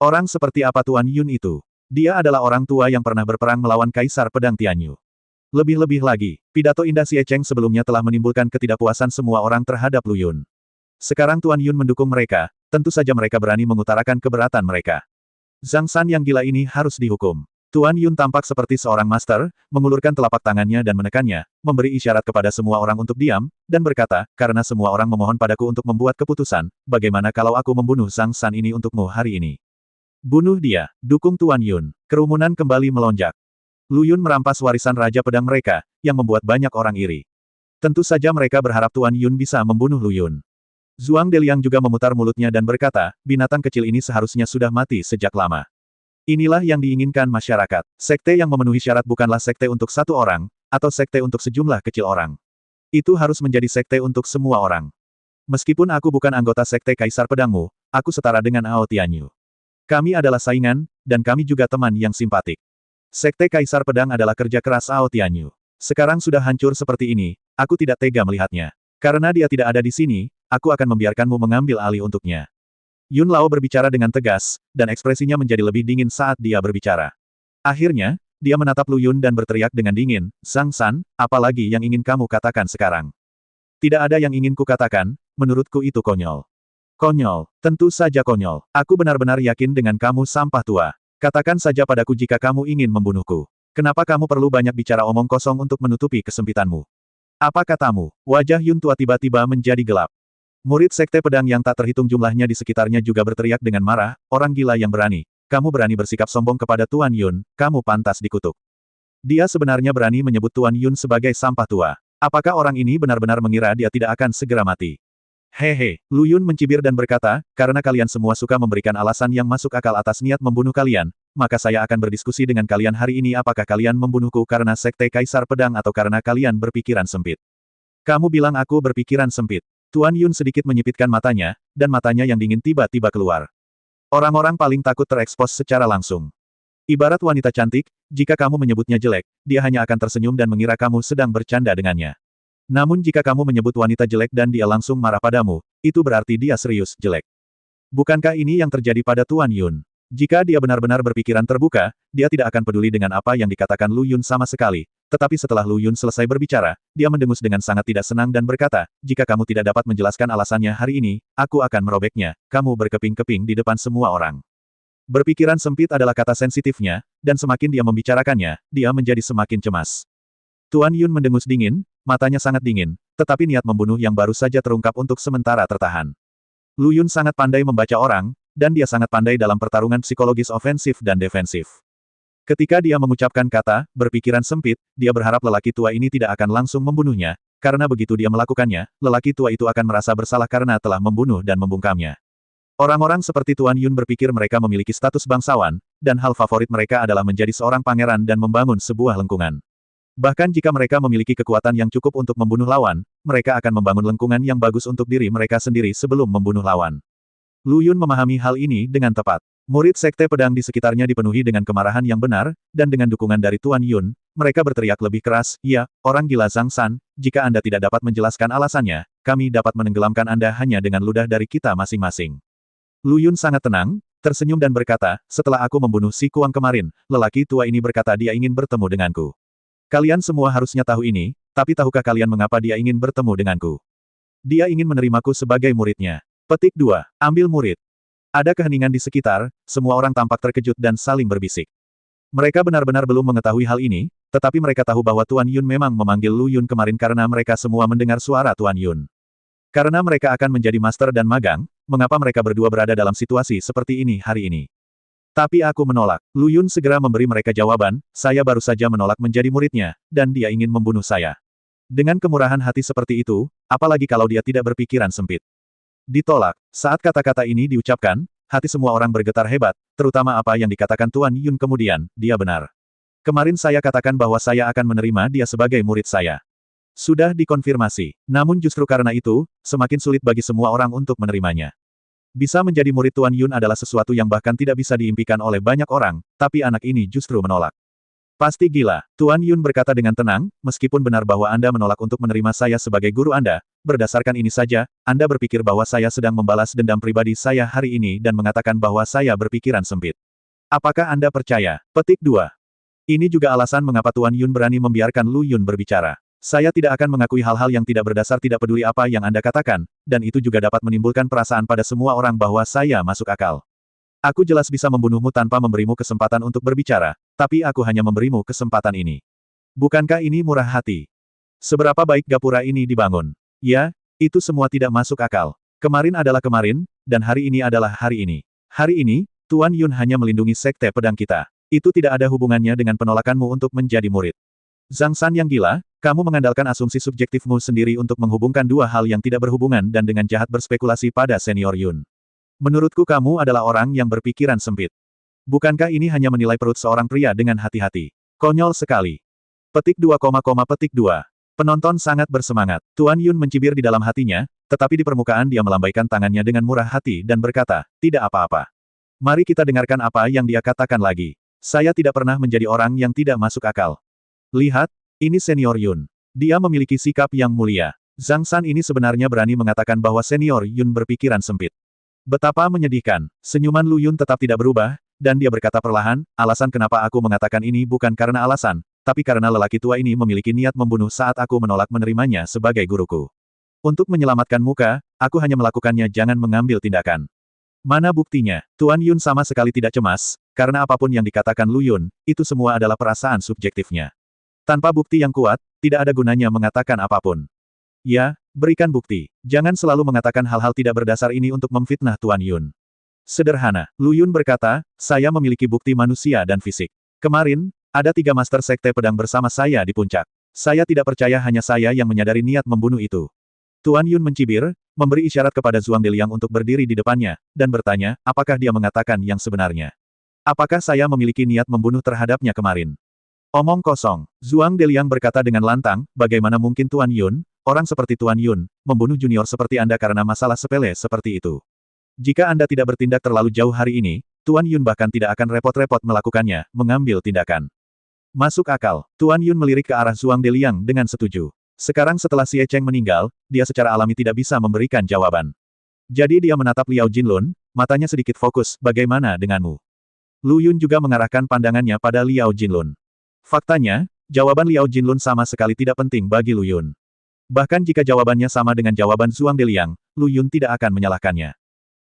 Orang seperti apa Tuan Yun itu? Dia adalah orang tua yang pernah berperang melawan Kaisar Pedang Tianyu. Lebih-lebih lagi, pidato indah Xie Cheng sebelumnya telah menimbulkan ketidakpuasan semua orang terhadap Lu Yun. Sekarang Tuan Yun mendukung mereka, tentu saja mereka berani mengutarakan keberatan mereka. Zhang San yang gila ini harus dihukum. Tuan Yun tampak seperti seorang master, mengulurkan telapak tangannya dan menekannya, memberi isyarat kepada semua orang untuk diam, dan berkata, karena semua orang memohon padaku untuk membuat keputusan, bagaimana kalau aku membunuh Zhang San ini untukmu hari ini? Bunuh dia, dukung Tuan Yun. Kerumunan kembali melonjak. Lu Yun merampas warisan Raja Pedang mereka, yang membuat banyak orang iri. Tentu saja mereka berharap Tuan Yun bisa membunuh Lu Yun. Zhuang Deliang juga memutar mulutnya dan berkata, binatang kecil ini seharusnya sudah mati sejak lama. Inilah yang diinginkan masyarakat. Sekte yang memenuhi syarat bukanlah sekte untuk satu orang, atau sekte untuk sejumlah kecil orang. Itu harus menjadi sekte untuk semua orang. Meskipun aku bukan anggota sekte Kaisar Pedangmu, aku setara dengan Ao Tianyu. Kami adalah saingan, dan kami juga teman yang simpatik. Sekte Kaisar Pedang adalah kerja keras Ao Tianyu. Sekarang sudah hancur seperti ini, aku tidak tega melihatnya. Karena dia tidak ada di sini, aku akan membiarkanmu mengambil alih untuknya. Yun Lao berbicara dengan tegas, dan ekspresinya menjadi lebih dingin saat dia berbicara. Akhirnya, dia menatap Lu Yun dan berteriak dengan dingin, Zhang San, apa lagi yang ingin kamu katakan sekarang? Tidak ada yang ingin kukatakan, menurutku itu konyol. Konyol, tentu saja konyol. Aku benar-benar yakin dengan kamu sampah tua. Katakan saja padaku jika kamu ingin membunuhku. Kenapa kamu perlu banyak bicara omong kosong untuk menutupi kesempitanmu? Apa katamu? Wajah Yun tua tiba-tiba menjadi gelap. Murid Sekte Pedang yang tak terhitung jumlahnya di sekitarnya juga berteriak dengan marah, orang gila yang berani. Kamu berani bersikap sombong kepada Tuan Yun, kamu pantas dikutuk. Dia sebenarnya berani menyebut Tuan Yun sebagai sampah tua. Apakah orang ini benar-benar mengira dia tidak akan segera mati? Hehe, Lu Yun mencibir dan berkata, karena kalian semua suka memberikan alasan yang masuk akal atas niat membunuh kalian, maka saya akan berdiskusi dengan kalian hari ini apakah kalian membunuhku karena Sekte Kaisar Pedang atau karena kalian berpikiran sempit. Kamu bilang aku berpikiran sempit. Tuan Yun sedikit menyipitkan matanya, dan matanya yang dingin tiba-tiba keluar. Orang-orang paling takut terekspos secara langsung. Ibarat wanita cantik, jika kamu menyebutnya jelek, dia hanya akan tersenyum dan mengira kamu sedang bercanda dengannya. Namun jika kamu menyebut wanita jelek dan dia langsung marah padamu, itu berarti dia serius jelek. Bukankah ini yang terjadi pada Tuan Yun? Jika dia benar-benar berpikiran terbuka, dia tidak akan peduli dengan apa yang dikatakan Lu Yun sama sekali. Tetapi setelah Lu Yun selesai berbicara, dia mendengus dengan sangat tidak senang dan berkata, jika kamu tidak dapat menjelaskan alasannya hari ini, aku akan merobeknya. Kamu berkeping-keping di depan semua orang. Berpikiran sempit adalah kata sensitifnya, dan semakin dia membicarakannya, dia menjadi semakin cemas. Tuan Yun mendengus dingin, matanya sangat dingin, tetapi niat membunuh yang baru saja terungkap untuk sementara tertahan. Lu Yun sangat pandai membaca orang, dan dia sangat pandai dalam pertarungan psikologis ofensif dan defensif. Ketika dia mengucapkan kata, berpikiran sempit, dia berharap lelaki tua ini tidak akan langsung membunuhnya, karena begitu dia melakukannya, lelaki tua itu akan merasa bersalah karena telah membunuh dan membungkamnya. Orang-orang seperti Tuan Yun berpikir mereka memiliki status bangsawan, dan hal favorit mereka adalah menjadi seorang pangeran dan membangun sebuah lengkungan. Bahkan jika mereka memiliki kekuatan yang cukup untuk membunuh lawan, mereka akan membangun lengkungan yang bagus untuk diri mereka sendiri sebelum membunuh lawan. Lu Yun memahami hal ini dengan tepat. Murid sekte pedang di sekitarnya dipenuhi dengan kemarahan yang benar, dan dengan dukungan dari Tuan Yun, mereka berteriak lebih keras, "Ya, orang gila Zhang San, jika Anda tidak dapat menjelaskan alasannya, kami dapat menenggelamkan Anda hanya dengan ludah dari kita masing-masing." Lu Yun sangat tenang, tersenyum dan berkata, "Setelah aku membunuh si Kuang kemarin, lelaki tua ini berkata dia ingin bertemu denganku. Kalian semua harusnya tahu ini, tapi tahukah kalian mengapa dia ingin bertemu denganku? Dia ingin menerimaku sebagai muridnya." Petik 2. Ambil murid. Ada keheningan di sekitar, semua orang tampak terkejut dan saling berbisik. Mereka benar-benar belum mengetahui hal ini, tetapi mereka tahu bahwa Tuan Yun memang memanggil Lu Yun kemarin karena mereka semua mendengar suara Tuan Yun. Karena mereka akan menjadi master dan magang, mengapa mereka berdua berada dalam situasi seperti ini hari ini? Tapi aku menolak. Lu Yun segera memberi mereka jawaban, "Saya baru saja menolak menjadi muridnya, dan dia ingin membunuh saya." Dengan kemurahan hati seperti itu, apalagi kalau dia tidak berpikiran sempit. Ditolak. Saat kata-kata ini diucapkan, hati semua orang bergetar hebat, terutama apa yang dikatakan Tuan Yun kemudian, dia benar. Kemarin saya katakan bahwa saya akan menerima dia sebagai murid saya. Sudah dikonfirmasi. Namun justru karena itu, semakin sulit bagi semua orang untuk menerimanya. Bisa menjadi murid Tuan Yun adalah sesuatu yang bahkan tidak bisa diimpikan oleh banyak orang, tapi anak ini justru menolak. Pasti gila. Tuan Yun berkata dengan tenang, "Meskipun benar bahwa Anda menolak untuk menerima saya sebagai guru Anda, berdasarkan ini saja, Anda berpikir bahwa saya sedang membalas dendam pribadi saya hari ini dan mengatakan bahwa saya berpikiran sempit. Apakah Anda percaya?" Petik 2. Ini juga alasan mengapa Tuan Yun berani membiarkan Lu Yun berbicara. "Saya tidak akan mengakui hal-hal yang tidak berdasar, tidak peduli apa yang Anda katakan, dan itu juga dapat menimbulkan perasaan pada semua orang bahwa saya masuk akal. Aku jelas bisa membunuhmu tanpa memberimu kesempatan untuk berbicara, tapi aku hanya memberimu kesempatan ini. Bukankah ini murah hati? Seberapa baik gapura ini dibangun? Ya, itu semua tidak masuk akal. Kemarin adalah kemarin, dan hari ini adalah hari ini. Hari ini, Tuan Yun hanya melindungi sekte pedang kita. Itu tidak ada hubungannya dengan penolakanmu untuk menjadi murid. Zhang San yang gila, kamu mengandalkan asumsi subjektifmu sendiri untuk menghubungkan dua hal yang tidak berhubungan dan dengan jahat berspekulasi pada senior Yun. Menurutku kamu adalah orang yang berpikiran sempit. Bukankah ini hanya menilai perut seorang pria dengan hati-hati? Konyol sekali. Petik 2, petik 2. Penonton sangat bersemangat. Tuan Yun mencibir di dalam hatinya, tetapi di permukaan dia melambaikan tangannya dengan murah hati dan berkata, "Tidak apa-apa. Mari kita dengarkan apa yang dia katakan lagi. Saya tidak pernah menjadi orang yang tidak masuk akal. Lihat, ini senior Yun. Dia memiliki sikap yang mulia." Zhang San ini sebenarnya berani mengatakan bahwa senior Yun berpikiran sempit. Betapa menyedihkan. Senyuman Lu Yun tetap tidak berubah, dan dia berkata perlahan, "Alasan kenapa aku mengatakan ini bukan karena alasan, tapi karena lelaki tua ini memiliki niat membunuh saat aku menolak menerimanya sebagai guruku. Untuk menyelamatkan muka, aku hanya melakukannya, jangan mengambil tindakan." Mana buktinya? Tuan Yun sama sekali tidak cemas, karena apapun yang dikatakan Lu Yun, itu semua adalah perasaan subjektifnya. Tanpa bukti yang kuat, tidak ada gunanya mengatakan apapun. Ya, berikan bukti. Jangan selalu mengatakan hal-hal tidak berdasar ini untuk memfitnah Tuan Yun. Sederhana. Lu Yun berkata, "Saya memiliki bukti manusia dan fisik. Kemarin, ada 3 master sekte pedang bersama saya di puncak. Saya tidak percaya hanya saya yang menyadari niat membunuh itu." Tuan Yun mencibir, memberi isyarat kepada Zhuang Deliang untuk berdiri di depannya, dan bertanya, apakah dia mengatakan yang sebenarnya. "Apakah saya memiliki niat membunuh terhadapnya kemarin?" Omong kosong. Zhuang Deliang berkata dengan lantang, "Bagaimana mungkin Tuan Yun, orang seperti Tuan Yun, membunuh junior seperti Anda karena masalah sepele seperti itu? Jika Anda tidak bertindak terlalu jauh hari ini, Tuan Yun bahkan tidak akan repot-repot melakukannya, mengambil tindakan." Masuk akal. Tuan Yun melirik ke arah Zhuang Deliang dengan setuju. Sekarang setelah Xie Cheng meninggal, dia secara alami tidak bisa memberikan jawaban. Jadi dia menatap Liao Jinlun, matanya sedikit fokus, "Bagaimana denganmu?" Lu Yun juga mengarahkan pandangannya pada Liao Jinlun. Faktanya, jawaban Liao Jinlun sama sekali tidak penting bagi Lu Yun. Bahkan jika jawabannya sama dengan jawaban Zhuang Deliang, Lu Yun tidak akan menyalahkannya.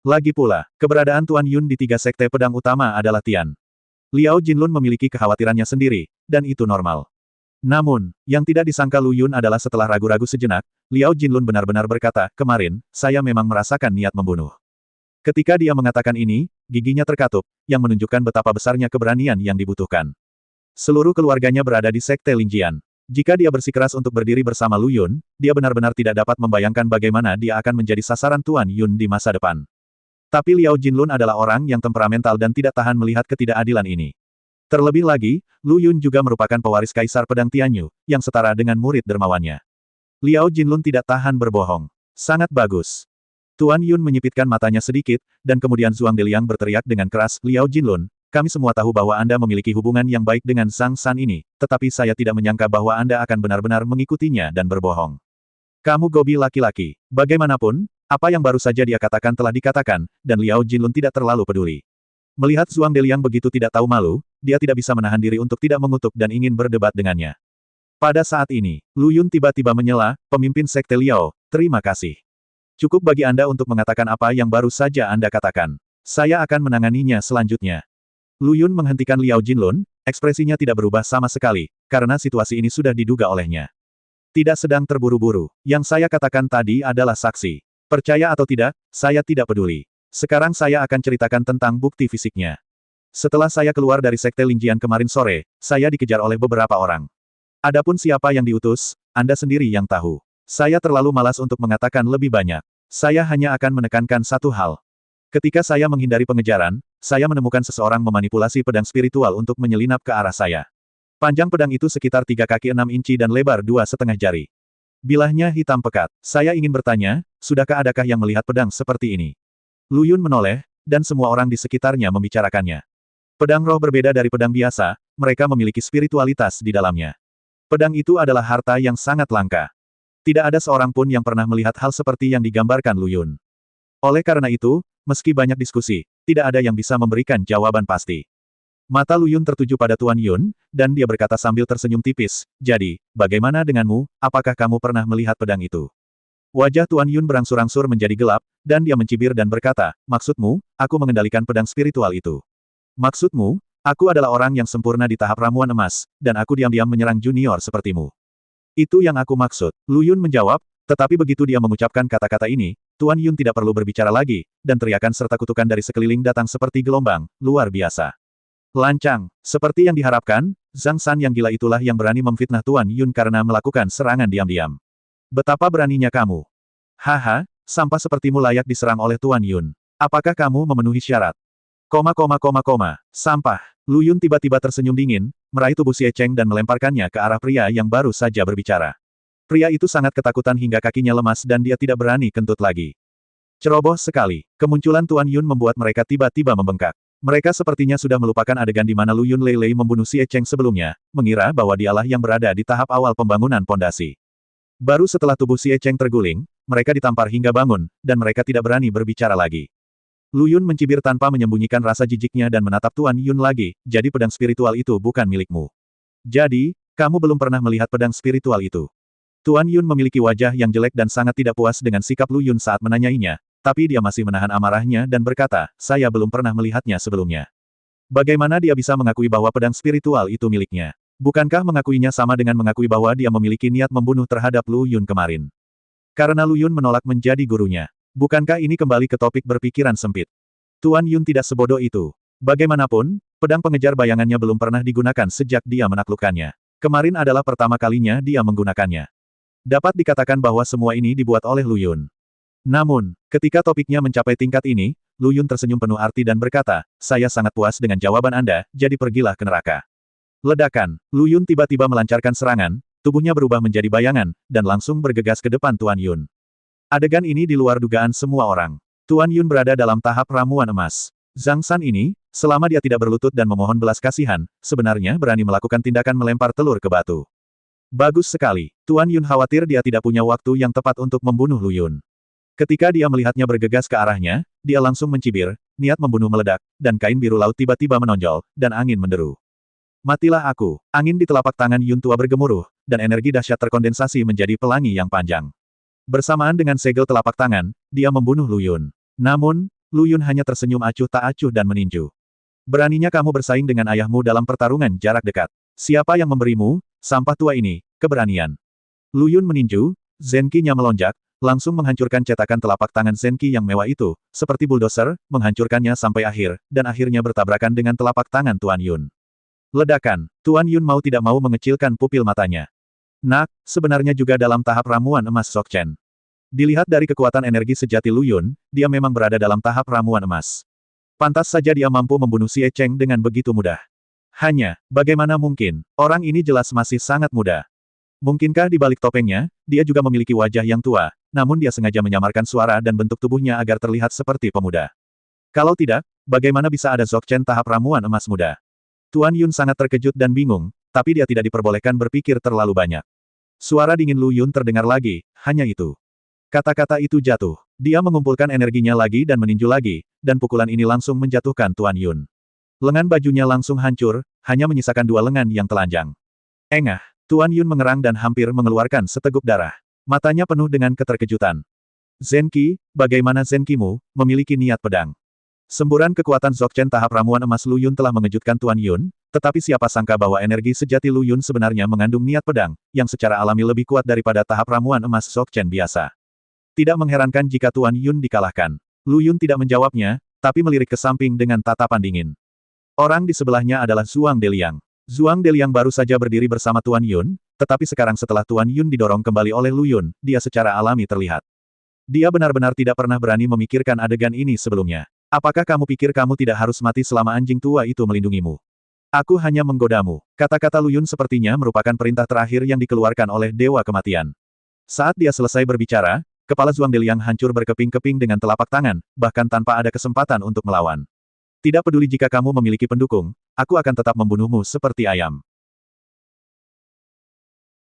Lagi pula, keberadaan Tuan Yun di 3 sekte pedang utama adalah Tian. Liao Jinlun memiliki kekhawatirannya sendiri, dan itu normal. Namun, yang tidak disangka Lu Yun adalah setelah ragu-ragu sejenak, Liao Jinlun benar-benar berkata, "Kemarin, saya memang merasakan niat membunuh." Ketika dia mengatakan ini, giginya terkatup, yang menunjukkan betapa besarnya keberanian yang dibutuhkan. Seluruh keluarganya berada di sekte Lingjian. Jika dia bersikeras untuk berdiri bersama Lu Yun, dia benar-benar tidak dapat membayangkan bagaimana dia akan menjadi sasaran Tuan Yun di masa depan. Tapi Liao Jinlun adalah orang yang temperamental dan tidak tahan melihat ketidakadilan ini. Terlebih lagi, Lu Yun juga merupakan pewaris Kaisar Pedang Tianyu, yang setara dengan murid dermawannya. Liao Jinlun tidak tahan berbohong. Sangat bagus. Tuan Yun menyipitkan matanya sedikit, dan kemudian Zhuang Deliang berteriak dengan keras, Liao Jinlun, kami semua tahu bahwa Anda memiliki hubungan yang baik dengan Zhang San ini, tetapi saya tidak menyangka bahwa Anda akan benar-benar mengikutinya dan berbohong. Kamu gobi laki-laki. Bagaimanapun, apa yang baru saja dia katakan telah dikatakan, dan Liao Jinlun tidak terlalu peduli. Melihat Zhuang Deliang begitu tidak tahu malu, dia tidak bisa menahan diri untuk tidak mengutuk dan ingin berdebat dengannya. Pada saat ini, Lu Yun tiba-tiba menyela, pemimpin Sekte Liao, terima kasih. Cukup bagi Anda untuk mengatakan apa yang baru saja Anda katakan. Saya akan menanganinya selanjutnya. Lu Yun menghentikan Liao Jinlun, ekspresinya tidak berubah sama sekali, karena situasi ini sudah diduga olehnya. Tidak sedang terburu-buru. Yang saya katakan tadi adalah saksi. Percaya atau tidak, saya tidak peduli. Sekarang saya akan ceritakan tentang bukti fisiknya. Setelah saya keluar dari Sekte Lingjian kemarin sore, saya dikejar oleh beberapa orang. Adapun siapa yang diutus, Anda sendiri yang tahu. Saya terlalu malas untuk mengatakan lebih banyak. Saya hanya akan menekankan satu hal. Ketika saya menghindari pengejaran, saya menemukan seseorang memanipulasi pedang spiritual untuk menyelinap ke arah saya. Panjang pedang itu sekitar 3 kaki 6 inci dan lebar 2,5 jari. Bilahnya hitam pekat. Saya ingin bertanya, sudahkah adakah yang melihat pedang seperti ini? Lu Yun menoleh, dan semua orang di sekitarnya membicarakannya. Pedang roh berbeda dari pedang biasa, mereka memiliki spiritualitas di dalamnya. Pedang itu adalah harta yang sangat langka. Tidak ada seorang pun yang pernah melihat hal seperti yang digambarkan Lu Yun. Oleh karena itu, meski banyak diskusi, tidak ada yang bisa memberikan jawaban pasti. Mata Lu Yun tertuju pada Tuan Yun, dan dia berkata sambil tersenyum tipis, jadi, bagaimana denganmu, apakah kamu pernah melihat pedang itu? Wajah Tuan Yun berangsur-angsur menjadi gelap, dan dia mencibir dan berkata, maksudmu, aku mengendalikan pedang spiritual itu. Maksudmu, aku adalah orang yang sempurna di tahap ramuan emas, dan aku diam-diam menyerang junior sepertimu. Itu yang aku maksud. Lu Yun menjawab, tetapi begitu dia mengucapkan kata-kata ini, Tuan Yun tidak perlu berbicara lagi, dan teriakan serta kutukan dari sekeliling datang seperti gelombang, luar biasa. Lancang. Seperti yang diharapkan, Zhang San yang gila itulah yang berani memfitnah Tuan Yun karena melakukan serangan diam-diam. Betapa beraninya kamu. Haha, sampah sepertimu layak diserang oleh Tuan Yun. Apakah kamu memenuhi syarat? Sampah. Lu Yun tiba-tiba tersenyum dingin, meraih tubuh Xie Cheng dan melemparkannya ke arah pria yang baru saja berbicara. Pria itu sangat ketakutan hingga kakinya lemas dan dia tidak berani kentut lagi. Ceroboh sekali. Kemunculan Tuan Yun membuat mereka tiba-tiba membengkak. Mereka sepertinya sudah melupakan adegan di mana Lu Yun Lei membunuh Xie Cheng sebelumnya, mengira bahwa dialah yang berada di tahap awal pembangunan pondasi. Baru setelah tubuh Xie Cheng terguling, mereka ditampar hingga bangun, dan mereka tidak berani berbicara lagi. Lu Yun mencibir tanpa menyembunyikan rasa jijiknya dan menatap Tuan Yun lagi, jadi pedang spiritual itu bukan milikmu. Jadi, kamu belum pernah melihat pedang spiritual itu. Tuan Yun memiliki wajah yang jelek dan sangat tidak puas dengan sikap Lu Yun saat menanyainya, tapi dia masih menahan amarahnya dan berkata, saya belum pernah melihatnya sebelumnya. Bagaimana dia bisa mengakui bahwa pedang spiritual itu miliknya? Bukankah mengakuinya sama dengan mengakui bahwa dia memiliki niat membunuh terhadap Lu Yun kemarin? Karena Lu Yun menolak menjadi gurunya. Bukankah ini kembali ke topik berpikiran sempit? Tuan Yun tidak sebodoh itu. Bagaimanapun, pedang pengejar bayangannya belum pernah digunakan sejak dia menaklukkannya. Kemarin adalah pertama kalinya dia menggunakannya. Dapat dikatakan bahwa semua ini dibuat oleh Lu Yun. Namun, ketika topiknya mencapai tingkat ini, Lu Yun tersenyum penuh arti dan berkata, saya sangat puas dengan jawaban Anda, jadi pergilah ke neraka. Ledakan. Lu Yun tiba-tiba melancarkan serangan, tubuhnya berubah menjadi bayangan, dan langsung bergegas ke depan Tuan Yun. Adegan ini di luar dugaan semua orang. Tuan Yun berada dalam tahap ramuan emas. Zhang San ini, selama dia tidak berlutut dan memohon belas kasihan, sebenarnya berani melakukan tindakan melempar telur ke batu. Bagus sekali. Tuan Yun khawatir dia tidak punya waktu yang tepat untuk membunuh Lu Yun. Ketika dia melihatnya bergegas ke arahnya, dia langsung mencibir, niat membunuh meledak, dan kain biru laut tiba-tiba menonjol, dan angin menderu. Matilah aku. Angin di telapak tangan Yun tua bergemuruh, dan energi dahsyat terkondensasi menjadi pelangi yang panjang. Bersamaan dengan segel telapak tangan, dia membunuh Lu Yun. Namun, Lu Yun hanya tersenyum acuh tak acuh dan meninju. Beraninya kamu bersaing dengan ayahmu dalam pertarungan jarak dekat. Siapa yang memberimu, sampah tua ini, keberanian? Lu Yun meninju, Zenki-nya melonjak, langsung menghancurkan cetakan telapak tangan Zenki yang mewah itu, seperti bulldozer, menghancurkannya sampai akhir, dan akhirnya bertabrakan dengan telapak tangan Tuan Yun. Ledakan. Tuan Yun mau tidak mau mengecilkan pupil matanya. Nak, sebenarnya juga dalam tahap ramuan emas Sok Chen. Dilihat dari kekuatan energi sejati Luyun, dia memang berada dalam tahap ramuan emas. Pantas saja dia mampu membunuh Xie Cheng dengan begitu mudah. Hanya, bagaimana mungkin? Orang ini jelas masih sangat muda. Mungkinkah di balik topengnya, dia juga memiliki wajah yang tua, namun dia sengaja menyamarkan suara dan bentuk tubuhnya agar terlihat seperti pemuda. Kalau tidak, bagaimana bisa ada Dzogchen tahap ramuan emas muda? Tuan Yun sangat terkejut dan bingung, tapi dia tidak diperbolehkan berpikir terlalu banyak. Suara dingin Lu Yun terdengar lagi, hanya itu. Kata-kata itu jatuh. Dia mengumpulkan energinya lagi dan meninju lagi, dan pukulan ini langsung menjatuhkan Tuan Yun. Lengan bajunya langsung hancur, hanya menyisakan dua lengan yang telanjang. Engah, Tuan Yun mengerang dan hampir mengeluarkan seteguk darah. Matanya penuh dengan keterkejutan. Zenki, bagaimana Zenkimu, memiliki niat pedang? Semburan kekuatan Dzogchen tahap ramuan emas Lu Yun telah mengejutkan Tuan Yun, tetapi siapa sangka bahwa energi sejati Lu Yun sebenarnya mengandung niat pedang, yang secara alami lebih kuat daripada tahap ramuan emas Dzogchen biasa. Tidak mengherankan jika Tuan Yun dikalahkan. Lu Yun tidak menjawabnya, tapi melirik ke samping dengan tatapan dingin. Orang di sebelahnya adalah Zhuang Deliang. Zhuang Deliang baru saja berdiri bersama Tuan Yun, tetapi sekarang setelah Tuan Yun didorong kembali oleh Lu Yun, dia secara alami terlihat. Dia benar-benar tidak pernah berani memikirkan adegan ini sebelumnya. Apakah kamu pikir kamu tidak harus mati selama anjing tua itu melindungimu? Aku hanya menggodamu. Kata-kata Lu Yun sepertinya merupakan perintah terakhir yang dikeluarkan oleh Dewa Kematian. Saat dia selesai berbicara, kepala Zhuang Deliang hancur berkeping-keping dengan telapak tangan, bahkan tanpa ada kesempatan untuk melawan. Tidak peduli jika kamu memiliki pendukung, aku akan tetap membunuhmu seperti ayam.